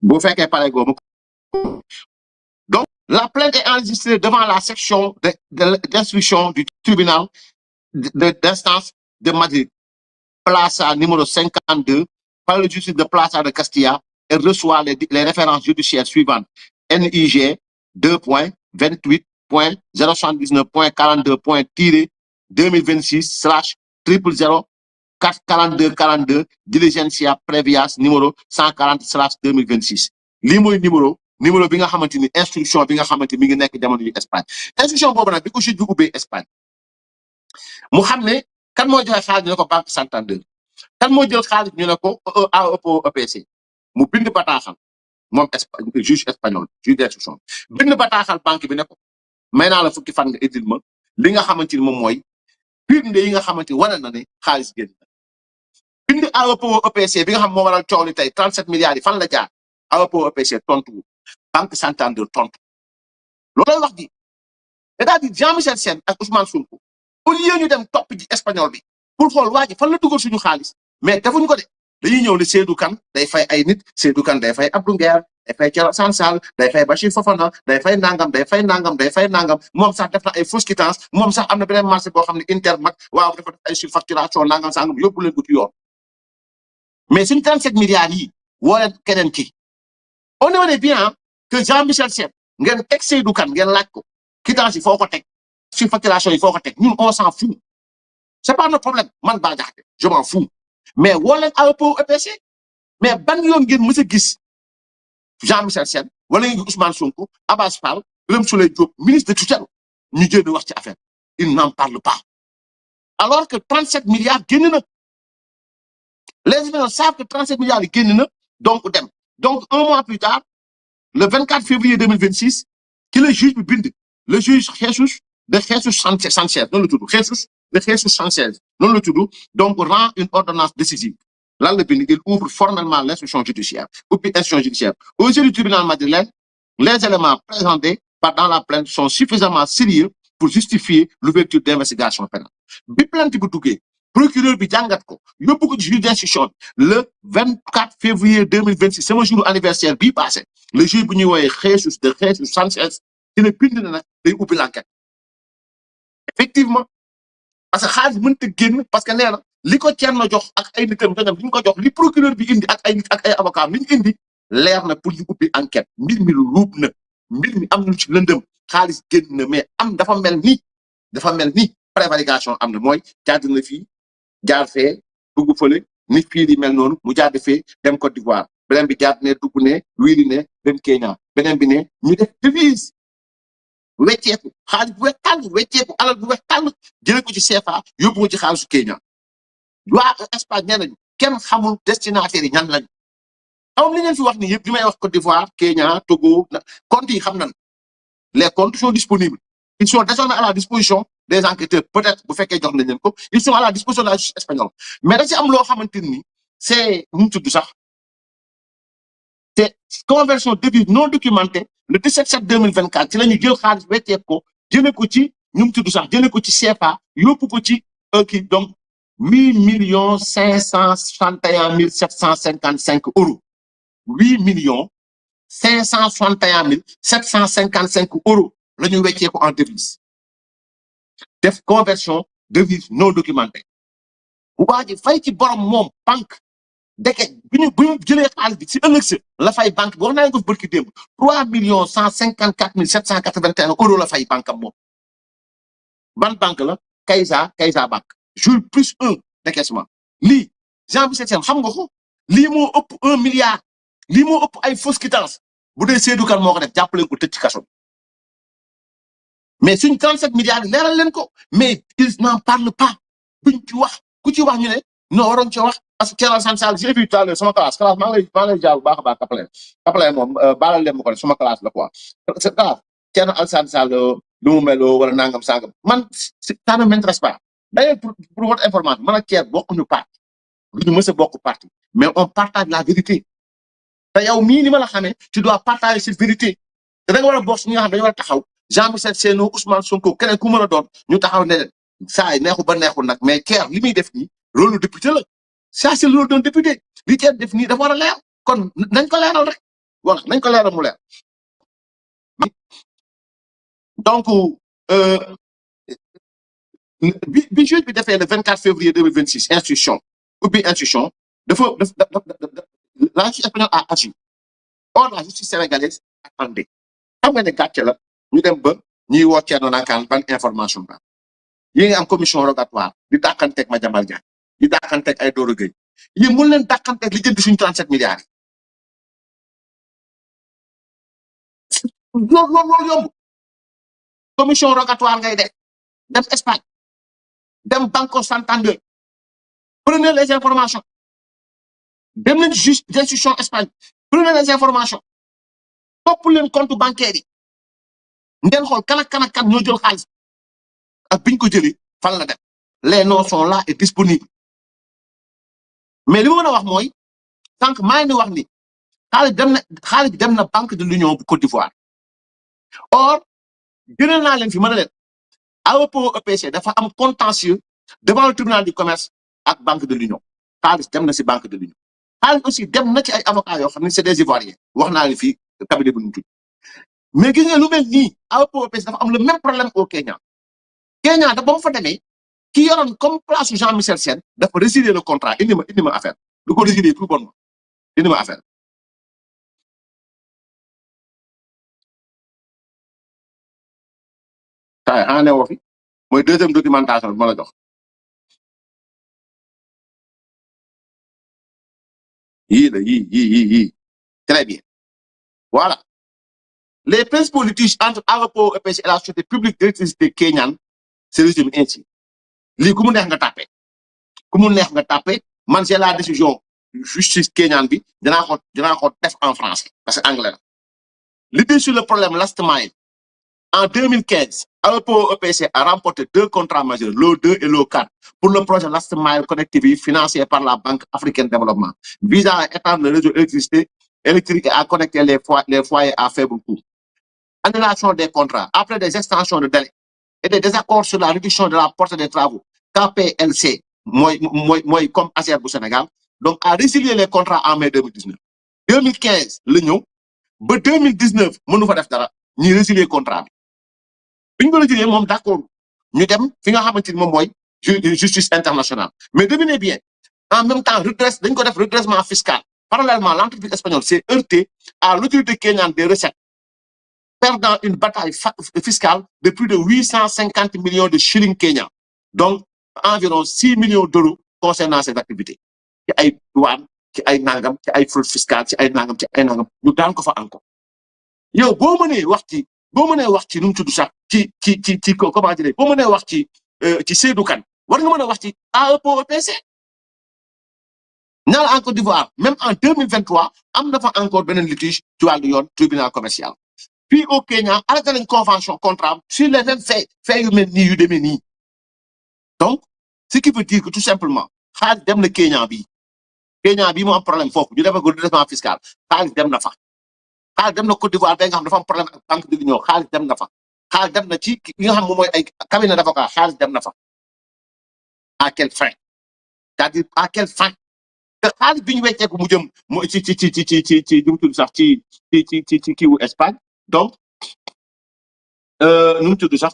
Speaker 1: boo fekkee pare goomu donc la plainte est enregistrée devant la section d'instruction du tribunal d'instance de Madrid, Plaza numéro 52, par le justice de Plaza de Castilla et reçoit les références judiciaires suivantes. NIG 2.28.079.42.2026/0004242 diligencia previas numéro 140/2026. lii mooy numéro bi nga xamante ni instruction bi nga xamante mi ngi nekk jamono yu Espagne instruction boobu nag bi ko juge bi ubbee Espagne mu xam ne kan moo joxe xaalis ñu ne ko Banque Santander kan moo jël xaalis ñu ne ko AEPO EPC mu bind bataaxal moom juge espagnol juge d'instruction bind bataaxal banque bi ne ko may naa la fukki fan nga indil ma li nga xamante ni moom mooy firnde yi nga xamante ni wane na ne xaalis génn na bind AEPO EPC bi nga xam moo waral coow li tey 37 milliards yi fan la jaar AEPO EPC tontu Banque Santander tontu loolay wax ji c'est-à-dire Jean-Michel Sène ak Ousmane Sonko au lieu ñu dem topp ji espagnol bi pour xool waa ji fan la dugal suñu xaalis mais defuñu ko de dañuy ñëw ne Seydou Kane day fay ay nit Seydou Kane day fay Abdou Nguer day fay Thierno Alassane Sall day fay Bachir Fofana day fay nangam moom sax def na ay fausse quittance moom sax am na beneen marché boo xam ne Intermac waaw dafa def ay surfacturation nangam sangam yóbbu leen ko ci yoon mais suñu 37 milliards yi woo leen keneen ki on aimerait bien que Jean-Michel Sène ngeen teg Seydou Kane ngeen laaj ko quittance yi foo ko teg surfacturation yi foo ko teg ñun on s'en fout c'est pas notre problème man Bah Diakhaté je m'en fous mais woo leen AEPO EPC mais ban yoon ngeen mës a gis Jean-Michel Sène wala ngeen gis Ousmane Sonko Abass Fall Birame Souleye Diop ministre de tutelle ñu jéem a wax ci affaire il n'en parle pas alors que 37 milliards génn na les Espagnols savent que 37 milliards yi génn na donc dem donc un mois plus tard le 24 février 2026 ki le juge bi bind le juge Jesus Sanchez noonu la tudd Jesus Sanchez noonu la tudd donc rend une ordonnance décisive lan la bind il ouvre formellement l'instruction judiciaire ubbi instruction judiciaire aux yeux du tribunal madrilène les éléments présentés dans la plainte sont suffisamment sérieux pour justifier l'ouverture d'investigation pénale bi plainte bi duggee procureur bi jàngat ko yóbbu ko ci juge d'instruction le 24 février 2026 sama jour anniversaire bii passé le juge bu ñuy woowee Jesus Sanchez ci ne bind na nag day ubbi l'enquête effectivement parce que xaalis mënta génn parce que nee na li ko Thierno jox ak ay nitam li ñu ko jox li procureur bi indi ak ay nit ak ay avocat li ñu indi leer na pour ñu ubbi enquête mbir mi lu ruub na mbir mi am na ci lëndëm xaalis génn na mais dafa mel ni prévarication am na mooy jaar na fii jaar fee dugg fële nit fii di mel noonu mu jaar fee dem Côte d'Ivoire beneen bi jaat ne dugg ne wiiri ne dem Kenya beneen bi ne ñu def devise wecceeku xaalis bu weex tàll wecceeku alal bu weex tàll jëlee ko ci CFA yóbbu ko ci xaalisu Kenya waa Espagne nee nañu kenn xamul destinataires yi ñan lañu xamam li ngeen fi wax ni yëpp li may wax Côte d'Ivoire Kenya Togo comptes yi xam nañ les comptes sont disponibles ils sont désormais à la disposition des enquêteurs peut-être bu fekkee jox nañ leen ko ils sont à la disposition de la justice espagnole mais da ci am loo xamante ni c'est nu mu tudd sax c'est conversion devise non documentée le 17/7/2024 ci la ñu jël xaalis wecceek ko jëlee ko ci ñu mu tudd sax jëlee ko ci CFA yóbbu ko ci kii donc 8 561 755 euros 8 561 755 euros la ñu weccee ko en devise def conversion devise non documentée bu baax ji fay ci borom moom banque deke bu ñu jëlee xaalis bi si ëllëg si la fay banque bi wax naa ko fi bërki démb 3 154 781 euros la fay banque am moom ban banque la Caixa banque jour plus 1 décaissement lii Jean-Michel Sène xam nga ko lii moo ëpp 1 milliard lii moo ëpp ay fausse quittance bu dee Seydou Kane moo ko def jàppale ko tëj ci kaso mais suñ 37 milliards yi leeral leen ko mais ils n'en parlent pas buñ ci wax ku ci wax ñu ne non waroon ci wax parce que Thierno Alassane Sall j'ai vu tout à l'heure sama classe maa ngi lay jaar bu baax a baax Kaplan moom baalal leen ma ko ne sama classe la quoi c'est grave Thierno Alassane Sall lu mu meloo wala nangam sangam man ça ne m'intéresse pas d'ailleurs pour votre information man ak Thierno bokkuñu parti lu ñu mës a bokk parti mais on partage la vérité te yow mii ni ma la xamee tu dois partager cette vérité te da nga war a bokk si ñi nga xam dañu war a taxaw Jean-Michel Sène Ousmane Sonko keneen ku mën a doon ñu taxaw ne leen saa yi neexu ba neexul nag mais Thierno li muy def nii loolu député la ça c'est le rôle d'un député li Thierno def nii dafa war a leer kon nañ ko leeral rek voilà nañ ko leeral mu leer donc bi juge bi defee le 24 février 2026 institution dafa la justice espagnole a agi or la justice sénégalaise attendait xam nga ne gàcce la ñu dem ba ñuy woo Thierno Nankaan ban information ba yi nga am commission rogatoire di dàqanteeg Madiambal Diagne di dàqanteeg ay Doro Gueye yi mun leen dàqanteeg li jënd suñu 37 milliards yi loolu yomb commission rogatoire ngay def dem Espagne dem Banco Santander prenez les informations dem leen juste d'institution Espagne prenez les informations topp leen compte bancaire yi ngeen xool kan ak kan ñoo jël xaalis ak biñ ko jëlee fan la dem les noms sont là et disponibles mais li ma mën a wax mooy sànq maa ngi wax ni xaalis bi dem na banque de l'Union bu Côte d'Ivoire or gënal naa leen fi mën a leen AEPO EPC dafa am contentieux devant le tribunal du commerce ak banque de l'Union xaalis dem na si banque de l'Union xaalis aussi dem na ci ay avocats yoo xam ne c'est des Ivoiriens wax naa leen fii cabinet bu ñu tudd mais gis nga lu mel nii AEPO EPC dafa am le même problème au Kenya da ba mu fa demee ki yoroon comme place Jean-Michel Sène dafa résilier le contrat indi ma affaire du ko résilier tout bonnement indi ma affaire saa xanaa ne woo fi mooy deuxième documentation bi ma la jox yii la yii très bien voilà les principaux litiges entre AEPO EPC et la société publique d'électricité kenyane se résument ainsi lii ku mu neex nga tapé man j'ai la décision justice kenyane bi dinaa ko def en français parce que anglais la litige sur le problème last mile en 2015 AEPO EPC a remporté 2 contrats majeurs l'O 2 et l'O 4 pour le projet last mile connectivity financé par la Banque africaine de développement visant à étendre le réseau électrique et à connecter les foyers à faible coût. Annulation des contrats après des extensions de délai et des désaccords sur la réduction de la portée des travaux. KPLC mooy comme ASER bu Sénégal donc a résilié les contrats en mai 2019 2015 la ñëw ba 2019 mënu fa def dara ñuy résilier contrat bi ñu ko résilier moom d'accord ñu dem fi nga xamante ni moom mooy justice internationale mais devinez bien en même temps dañ ko def redressement fiscal parallèlement l'entreprise espagnole s'est heurtée à l'autorité kenyane des recettes perdant une bataille fiscale de plus de 850 millions de shillings kenyans donc environ 6 millions d'euros concernant ces activités ci ay douane ci ay nangam ci ay fraude fiscale ci ay nangam ñu daan ko fa encore yow boo mënee wax ci nu mu tudd sax ci comment dire boo mënee wax ci Seydou Kane war nga mën a wax ci AEPC ñaar en Côte d'Ivoire même en 2023 am na fa encore beneen litige ci wàllu yoon tribunal commercial puis au Kenya arrêté nañ convention contrat sur les mêmes faits yu mel nii yu demee nii donc ce qui veut dire que tout simplement xaalis dem na Kenya bii mu am problème foofu ñu defal ko redressement fiscal xaalis dem na fa xaalis dem na Côte d'Ivoire ba nga xam dafa am problème ak banque de l'Union xaalis dem na fa xaalis dem na ci nga xam moom mooy ay cabinet d'avocat xaalis dem na fa à quelle fin c'est-à-dire à quelle fin te xaalis bi ñu wecceeku mu jëm mu ci nu mu tudd sax ci kiiwu Espagne donc nu mu tudd sax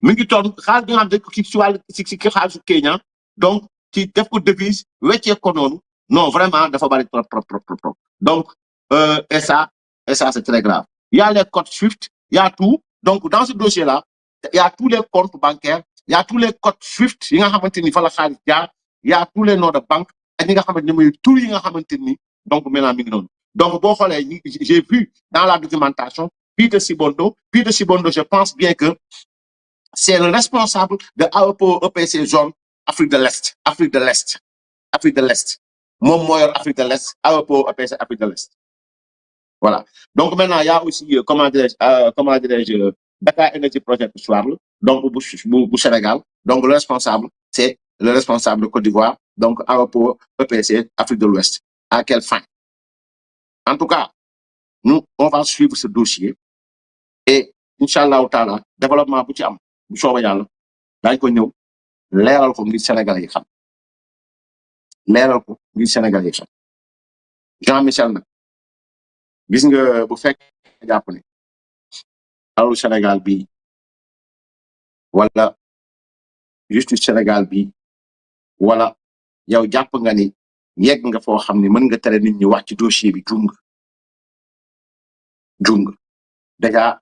Speaker 1: mi ngi toll xaalis bi nga xam ne ci wàllu ci xaalisu Kenya donc ci def ko devise wecceeku ko noonu non vraiment dafa bari trop donc et ça c'est très grave il y a les codes SWIFT il y a tout donc dans ce dossier là il y a tous les comptes bancaires il y a tous les codes SWIFT yi nga xamante ni fa la xaalis jaar il y a tous les noms de banque ak ñi nga xamante ni mooy tur yi nga xamante ni donc maintenant mi ngi noonu donc boo xoolee j'ai vu dans la documentation Peter Sibondo je pense bien que c'est le responsable de AEPC zone Afrique de l'Est moom moo yor Afrique de l'Est AEPC Afrique de l'Est voilà donc maintenant il y a aussi comment dirais-je Dakar Energy Project soir donc bu Sénégal donc le responsable c'est le responsable de Côte d'Ivoire donc AEPC Afrique de l'Ouest à quelle fin en tout cas nous on va suivre ce dossier et inchallahu taala développement bu ci am bu soobee yàlla daañu ko ñëw leeral ko ngir Sénégal yi xam Jean-Michel nag gis nga bu fekk jàpp ne alalu Sénégal bi wala justice Sénégal bi wala yow jàpp nga ni yegg nga foo xam ne mën nga tere nit ñi wax ci dossier bi juum nga déjà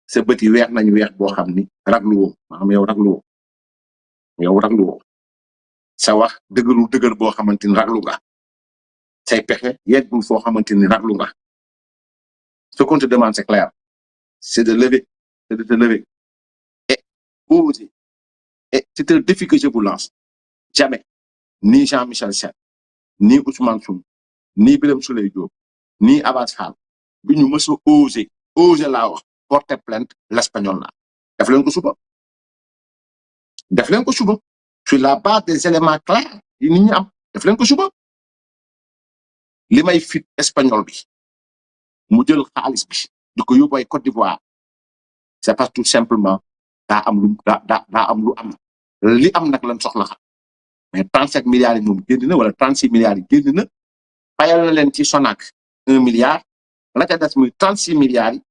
Speaker 1: sa bët yi weex nañu weex boo xam ni ragluwoo maanaam yow ragluwoo sa wax dëgër boo xamante ni raglu nga say pexe yeggul foo xamante ni raglu nga ce qu'on te demande c'est clair c'est de te lever et oser et c'est un défi que je vous lance jamais ni Jean-Michel Sène ni Ousmane Sonko ni Birame Souleye Diop ni Abass Fall bi ñu mës a oser laa wax porter plainte l'espagnol là def leen ko suba sur la base des éléments clairs yi nit ñi am def leen ko suba li may fit espagnol bi mu jël xaalis bi di ko yóbbu ay Côte d'Ivoire c'est parce que tout simplement daa am lu am li am nag lañ soxla xam mais 37 milliards yi moom génn na wala 36 milliards yi génn na fayal na leen ci Sonac 1 milliard la ca des muy 36 milliards yi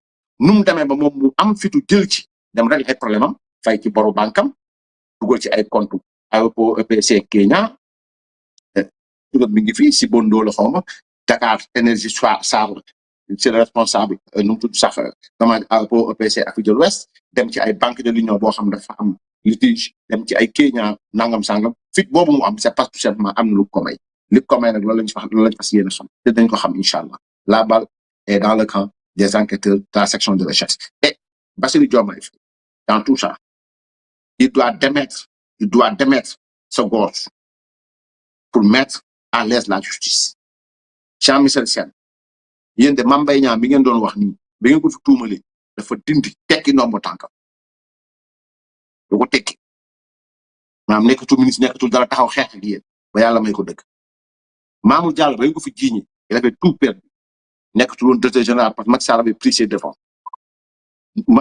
Speaker 1: nu mu demee ba moom mu am fitu jël ci dem rek ay problème am fay ci boru bankam dugal ci ay compte AEPC Kenya dugal mi ngi fii si Bondo la xawma Dakar Énergie Sable c'est le responsable nu mu tudd sax comment AEPC Afrique de l'Ouest dem ci ay banque de l'Union boo xam dafa am litige dem ci ay Kenya nangam sangam fit boobu mu am c'est parce que tout simplement am na lu ko may li ko may nag loolu lañ fas yéene xam te dañ ko xam incha allah la balle est dans le camp des enquêteurs de la section de recherche et Bassirou Diomaye Faye dans tout ça il doit démettre sa gorge pour mettre à l'aise la justice Jean-Michel Sène yéen de Mame Mbaye Niang mi ngeen doon wax nii bi ngeen ko fi tuumalee dafa dindi tekki ndombo tànkam da ko tekki maanaam nekkatul ministre nekkatul dara taxaw xeex ak yéen ba yàlla may ko dëgg Mamour Diallo ba ngeen ko fi jiiñee il avait tout perdu nekkatul woon directeur général parce que Macky Sall avait pris ses devants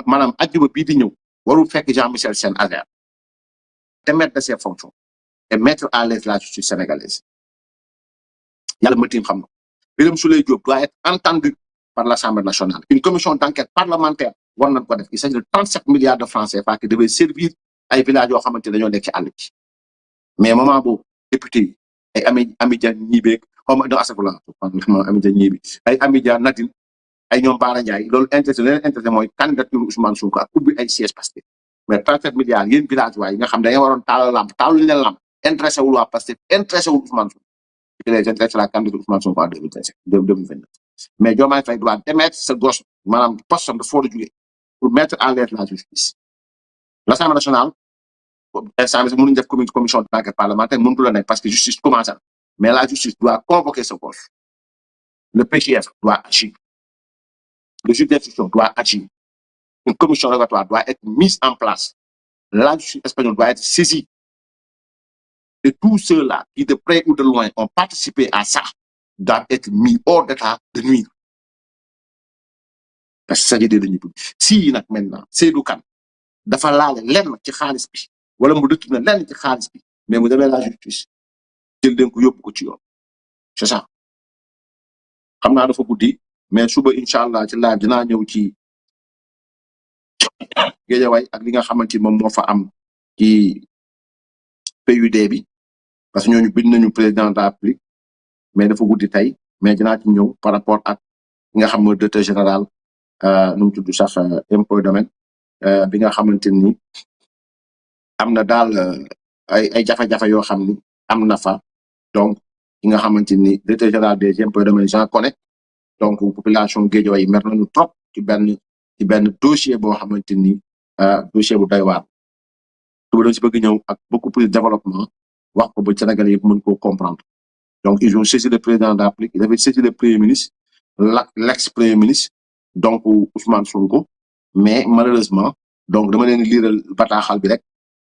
Speaker 1: maanaam ajjuma bii di ñëw warul fekk Jean-Michel Sène Azer démettre de ses fonctions et mettre à l'aise la justice sénégalaise yàlla mëtim xam na Birame Souleye Diop doit être entendu par l'Assemblée nationale une commission d'enquête parlementaire war nañ ko def il s'agit de 37 milliards de francs CFA qui devaient servir ay villages yoo xamante ne dañoo nekk ci àll bi mais moment boobu député yi ay Amidia Ñibeek xawma do asafula Amidia Ñibi ay Amidia Nadine ay ñoom Bara Ndiaye loolu intéressé leen intéressé mooy candidature Ousmane Sonko ak ubbi ay sièges Pastef mais 37 milliards yéen village waay yi nga xam dañoo waroon taal lamp taalu leen lamp intéressé wul waa Pastef intéressé wul Ousmane Sonko les intérêts de la candidature Ousmane Sonko en 2029. Mais Diomaye Faye doit démettre ce gosse maanaam poste de foo la jógee pour mettre en l'aise la justice. L'Assemblée nationale instant bi mënuñ def commission d'enquête parlementaire mënutu la nekk parce que justice commence na mais la justice doit convoquer ce gosse. Le PGF doit agir. Le juge d'instruction doit agir. Une commission rogatoire doit être mise en place. La justice espagnole doit être saisie. Et tous ceux-là qui, de près ou de loin, ont participé à ça, doivent être mis hors d'état de nuire. Parce que ça veut dire que si maintenant, c'est le cas, dafa laale lenn ci xaalis bi wala mu dëkk na lenn ci xaalis bi mais mu demee la justice jël den ko yóbbu ko ci yoon. C'est ça. xam naa dafa guddi mais suba incha allah ci live dinaa ñëw ci Guédiawaye ak li nga xamante ni moom moo fa am ci PUD bi parce que ñooñu bind nañu président de la République mais dafa guddi tey mais dinaa ci ñëw par rapport ak nga xam mooy directeur général nu mu tudd sax impôt domaine bi nga xamante ni am na daal ay jafe-jafe yoo xam ni am na fa donc ki nga xamante ni directeur général des impôts domaine j'en connais donc population Guédiawaye mer nañu trop ci benn dossier boo xamante ni dossier bu doy waar suba dañ si bëgg ñëw ak beaucoup plus de développement wax ko ba Sénégalais yëpp mën koo comprendre donc ils ont saisi le président de la République ils avaient saisi le premier ministre l'ex-premier ministre donc Ousmane Sonko mais malheureusement donc dama leen liiral bataaxal bi rek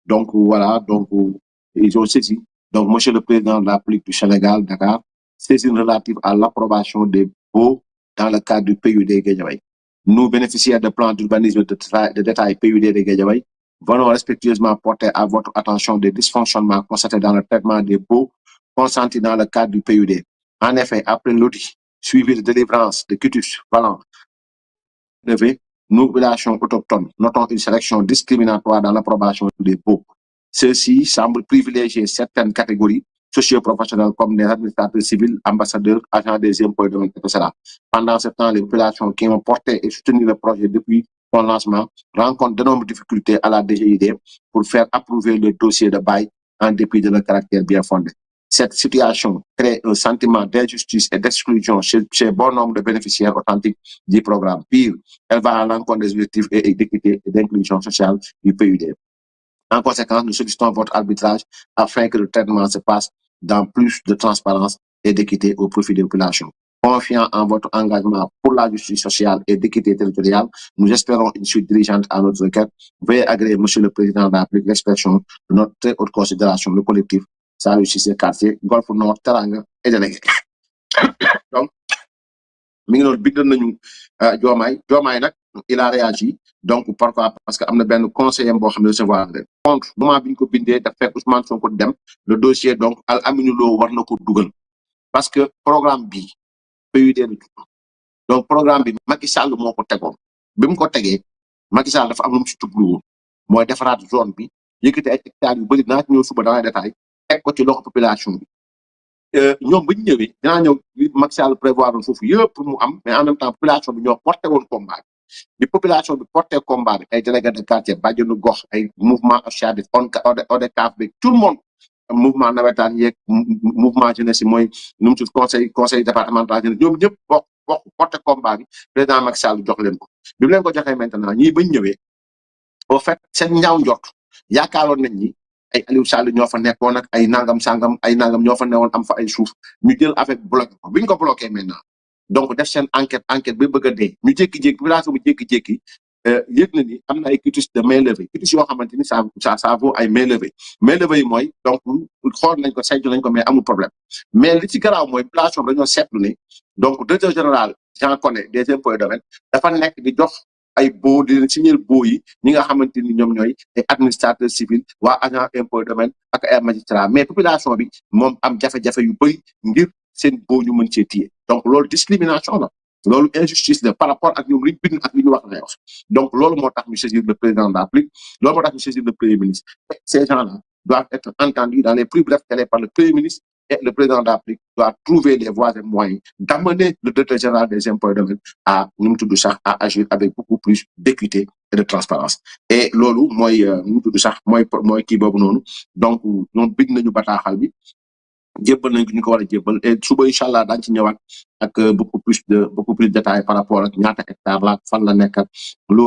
Speaker 1: donc voilà donc ils ont saisi donc monsieur le président de la République du Sénégal Dakar saisine relative à l'approbation des baux dans le cadre du PUD Guédiawaye. Nous, bénéficiaires de plans d'urbanisme de détail PUD de Guédiawaye, venons respectueusement porter à votre attention des dysfonctionnements constatés dans le traitement des baux consentis dans le cadre du PUD. En effet, après l'audit suivi de délivrance de quitus valant nous, populations autochtones, notons une sélection discriminatoire dans l'approbation des baux. Ceux-ci semblent privilégier certaines catégories socio-professionnelles comme les administrateurs civils, ambassadeurs, agents des impôts et domaines, etc. Pendant ce temps, les populations qui ont porté et soutenu le projet depuis son lancement rencontrent de nombreuses difficultés à la DGID pour faire approuver le dossier de bail en dépit de leur caractère bien fondé. Cette situation crée un sentiment d'injustice et d'exclusion chez bon nombre de bénéficiaires authentiques du programme. Pire, elle va à l'encontre des objectifs et d'équité et d'inclusion sociale du PUD. En conséquence, nous sollicitons votre arbitrage afin que le traitement se passe dans plus de transparence et d'équité au profit des populations. Confiant en votre engagement pour la justice sociale et d'équité territoriale, nous espérons une suite diligente à notre requête. Veuillez agréer, Monsieur le Président de la République, l'expression de notre très haute considération, le collectif Saliou Cissé quartier Golf Nord Teranga et délégué. Donc, mi ngi noonu bindal nañu Diomaye nag il a réagi donc pourquoi parce que am na benn conseiller boo xam ne recevoir leen contre moment bi ñu ko bindee daf fekk Ousmane Sonko dem le dossier donc Al Amine Lo war na ko dugal parce que programme bi PUD bi donc programme bi Macky Sall moo ko tegoon bi mu ko tegee Macky Sall dafa am lu mu si jublu woon mooy defaraat zone bi yëkkati ay hectares yu bëri naa ci ñëw suba dans les détails teg ko ci loxo population bi ñoom bu ñu ñëwee dinaa ñëw li Macky Sall prévoir woon foofu yëpp pour mu am mais en même temps population bi ñoo porté woon combat bi population bi porté combat bi ay délégués de quartier bàjjenu gox ay mouvement associatif ODCAV bi tout le monde mouvement nawetaan yeeg mouvement jeunesse mooy nu mu tudd conseil départemental jeunesse ñoom ñëpp bokk porté combat bi président Macky Sall jox leen ko bi mu leen ko joxee maintenant ñii bañ ñëwee au fait seen ñaaw njort yaakaaroon nañ ni ay Aliou Sall ñoo fa nekkoon ak ay nangam sangam ay nangam ñoo fa newoon am fa ay suuf ñu jël avec bloqué ko bi ñu ko bloqué maintenant donc def seen enquête bi bëgg a dee ñu jékki-jékki population bi jékki-jékki yëg na ni am na ay quitus de mainlevée quitus yoo xamante ni ça vaut ay mainlevée yi mooy donc xool nañ ko saytu nañ ko mais amul problème mais li ci garaaw mooy population bi dañoo seetlu ne donc directeur général j'en connais des impôts et domaines dafa nekk di jox ay baux di leen signer baux yi ñi nga xamante ni ñoom ñooy ay administrateurs civils waa agent impôt domaine ak ay magistrat mais population bi moom am jafe-jafe yu bëri ngir seen baux ñu mën cee téye donc loolu discrimination la loolu injustice la par rapport ak ñoom li ñu bind ak li ñu wax lay wax donc loolu moo tax ñu saisir le président de la République loolu moo tax ñu saisir le premier ministre ces gens-là doivent être entendus dans les plus brefs délais par le premier ministre et le président de la République doit trouver les voies et moyens d'amener le directeur général des impôts et domaines à nu mu tudd sax à agir avec beaucoup plus d'équité et de transparence et loolu mooy nu mu tudd sax mooy kii boobu noonu donc ñoom bind nañu bataaxal bi jébbal nañ ko ñu ko war a jébbal et suba incha allah daañu ci ñëwaat ak beaucoup plus de détails par rapport ak ñaata hectare la fan la nekk lu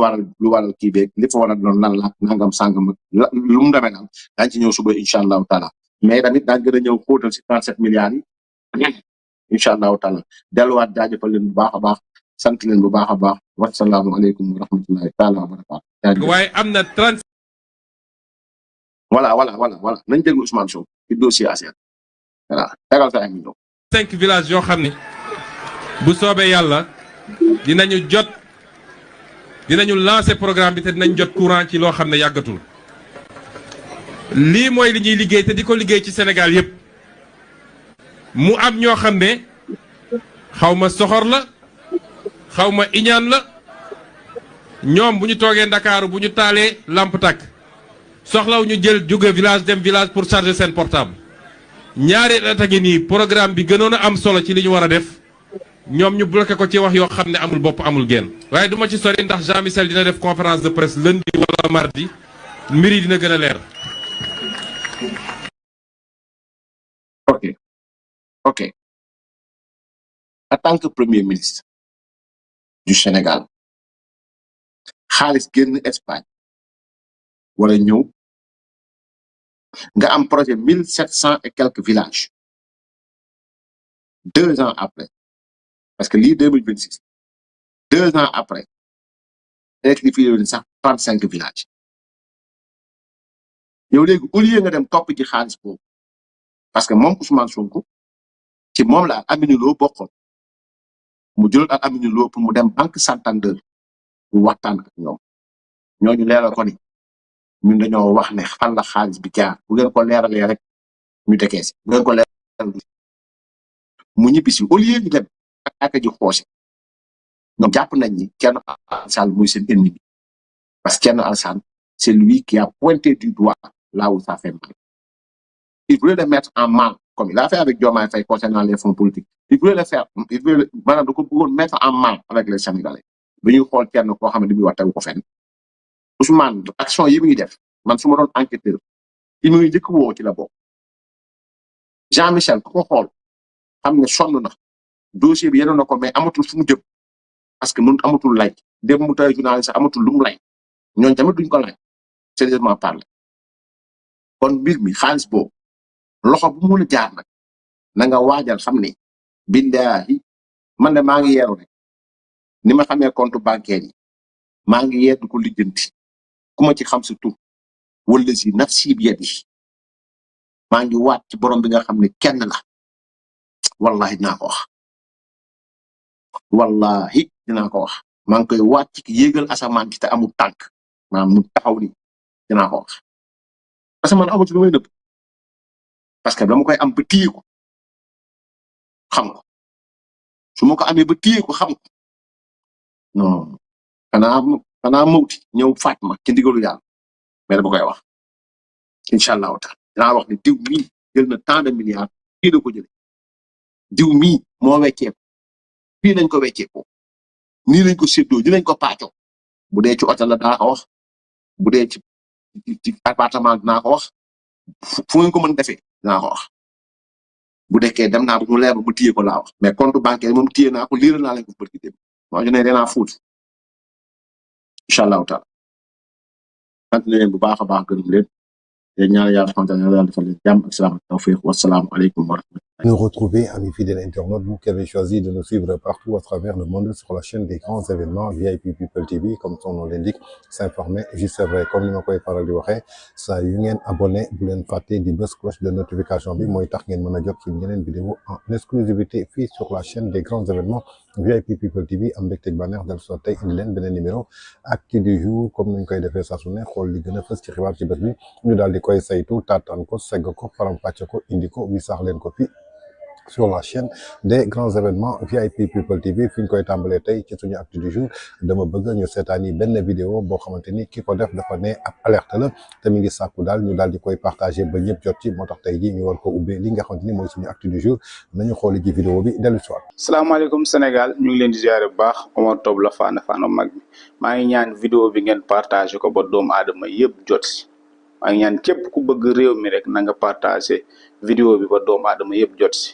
Speaker 1: waral kii beeg li fa war a doon lan la nangam sangam lu mu demee daal daañu ci ñëw suba incha allahu taala mais tamit daañu gën a ñëw xóotal si 37 milliards yi incha allahu taala delluwaat jaajëfal leen bu baax a baax sant leen bu baax a baax wasalaamualeykum wa rahmatullahi taala wa barakaatu.
Speaker 7: waaye am na 30.
Speaker 1: voilà nañ déglu Ousmane Sow ci dossier ASER. voilà tegal sa ay millions.
Speaker 7: 5 villages yoo xam ne bu soobee yàlla dinañu lancer programme bi te dinañ jot courant ci loo xam ne yàggatul lii mooy li ñuy liggéey te di ko liggéey ci Sénégal yépp mu am ñoo xam ne xaw ma soxor la xaw ma iñaan la ñoom bu ñu toogee Ndakaaru bu ñu taalee lamp tàkk soxlaw ñu jël jóge village dem village pour charger seen portable. ñaari at a ngi nii programme bi gënoon a am solo ci li ñu war a def ñoom ñu bloqué ko ci wax yoo xam ne amul bopp amul genn waaye du ma ci sori ndax Jean Michel dina def conférence de presse lundi wala mardi mbir yi dina gën a leer.
Speaker 1: ok en tant que premier ministre du Sénégal xaalis génn Espagne wala ñëw. nga am projet 1700 et quelques villages 2 ans après parce que lii 2026 2 ans après électrifié leen sax 35 villages yow léegi au lieu nga dem topp ci xaalis boobu parce que moom Ousmane Sonko ci moom la Aminata Lo bokkoon mu jël ak Aminata Lo pour mu dem banque Santander mu waxtaan ak ñooñu leeral ko ni ñun dañoo wax ne fan la xaalis bi jaar bu ngeen ko leeralee rek ñu tekee si bu ngeen ko leeral mu ñibbi si au lieu ñu dem ak ji xoose ñoom jàpp nañ ni Thierno Alassane Sall muy seen ennemi bi parce que Thierno Alassane c'est lui qui a pointé du doigt là où ça fait mal. Il voulait le mettre en mal comme il a fait avec Diomaye Faye concernant les fonds politiques il voulait le faire maanaam da ko bëggoon mettre en mal avec les Sénégalais ba ñuy xool Thierno koo xam ne li muy wax tegu ko fenn. Ousmane action yi muy def man su ma doon enquêteur yi muy njëkk woo ci la bokk Jean Michel ku ko xool xam ne sonn na dossier bi yenoon na ko mais amatul fu mu jëm parce que mun amatul lay dem mu tay journaliste amatul lu mu lay ñooñu tamit duñ ko lay sérieusement parler kon mbir mi xaalis boobu loxo bu mun a jaar nag na nga waajal xam ne billaahi man de maa ngi yeeru rek ni ma xamee compte bancaire yi maa ngi yeetu ko lijjanti ku ma ci xam sa tur wala si nafsi bi yadi maa ngi waat ci borom bi nga xam ne kenn la wallahi dinaa ko wax wallahi dinaa ko wax maa ngi koy waat ci yéegal asamaan ci te amul tànk maanaam mu taxaw ni dinaa ko wax parce que man amatu lu may nëbb parce que dama koy am ba téye ko xam ko su ma ko amee ba téye ko xam ko non xanaa mawti ñëw faat ma ci ndigalu yàlla mais dama koy wax incha allahu taala dinaa wax ne diw mii jël na tant de milliards fii la ko jëlee diw mii moo wecceeku fii lañ ko wecceekoo nii lañ ko séddoo ni lañ ko paacoo bu dee ci hôtel la dinaa ko wax bu dee ci appartement dinaa ko wax fu ngeen ko mën defee dinaa ko wax bu dekkee dem naa ba mu leer ba mu téye ko laa wax mais compte bancaire moom téye naa ko liiral naa leen ko bërki dem moo ne danaa fuut incha allahu taala sant leen bu baax a baax gërëm leen te ñaan yàlla subhanahu wa taala defal leen jàmm ak salaam ak tawfiq wassalaamu aleykum wa rahmatulah.
Speaker 8: Nous retrouver, amis fidèles internautes, vous qui avez choisi de nous suivre partout à travers le monde sur la chaîne des grands événements VIP People TV, comme son nom l'indique, s'informer juste vrai. Comme ni ma koy faral di waxee saa yu ngeen abonné bu leen fàtte di bës cloche de notification bi mooy tax ngeen mën a jot suñu yeneen vidéo en exclusivité fii sur la chaîne des grands événements VIP People TV am mbégteeg bànneex dal soo tey indi leen beneen numéro actu du jour comme nañ koy defee saa su ne xool li gën a fës ci xibaar ci bés bi ñu daal di koy saytu taataan ko segg ko faram-fàcce ko indi ko wi sax leen ko fi sur la chaîne des grands événements VIP People TV fi ñu koy tàmbalee tey ci suñu actu du jour dama bëgg ñu seetaani benn vidéo boo xamante ni ki ko def dafa ne ab alerte la te mi ngi sàkku daal ñu daal di koy partagé ba ñëpp jot ci moo tax tey jii ñu war ko ubbee li nga xamante ni mooy suñu actu du jour nañu xooli ji vidéo bi dellu si waat.
Speaker 9: salaamaaleykum Sénégal ñu ngi leen di ziare bu baax Omar Top la faana mag mi maa ngi ñaan vidéo bi ngeen partagé ko ba doomu aadama yëpp jot si maa ngi ñaan képp ku bëgg réew mi rek na nga partagé vidéo bi ba doomu aadama yëpp jot si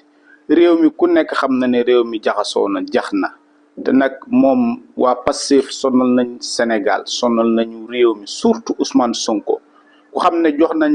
Speaker 9: réew mi ku nekk xam na ne réew mi jaxasoo na jax na te nag moom waa Pastef sonal nañ Sénégal sonal nañu réew mi surtout Ousmane Sonko ku xam ne jox nañ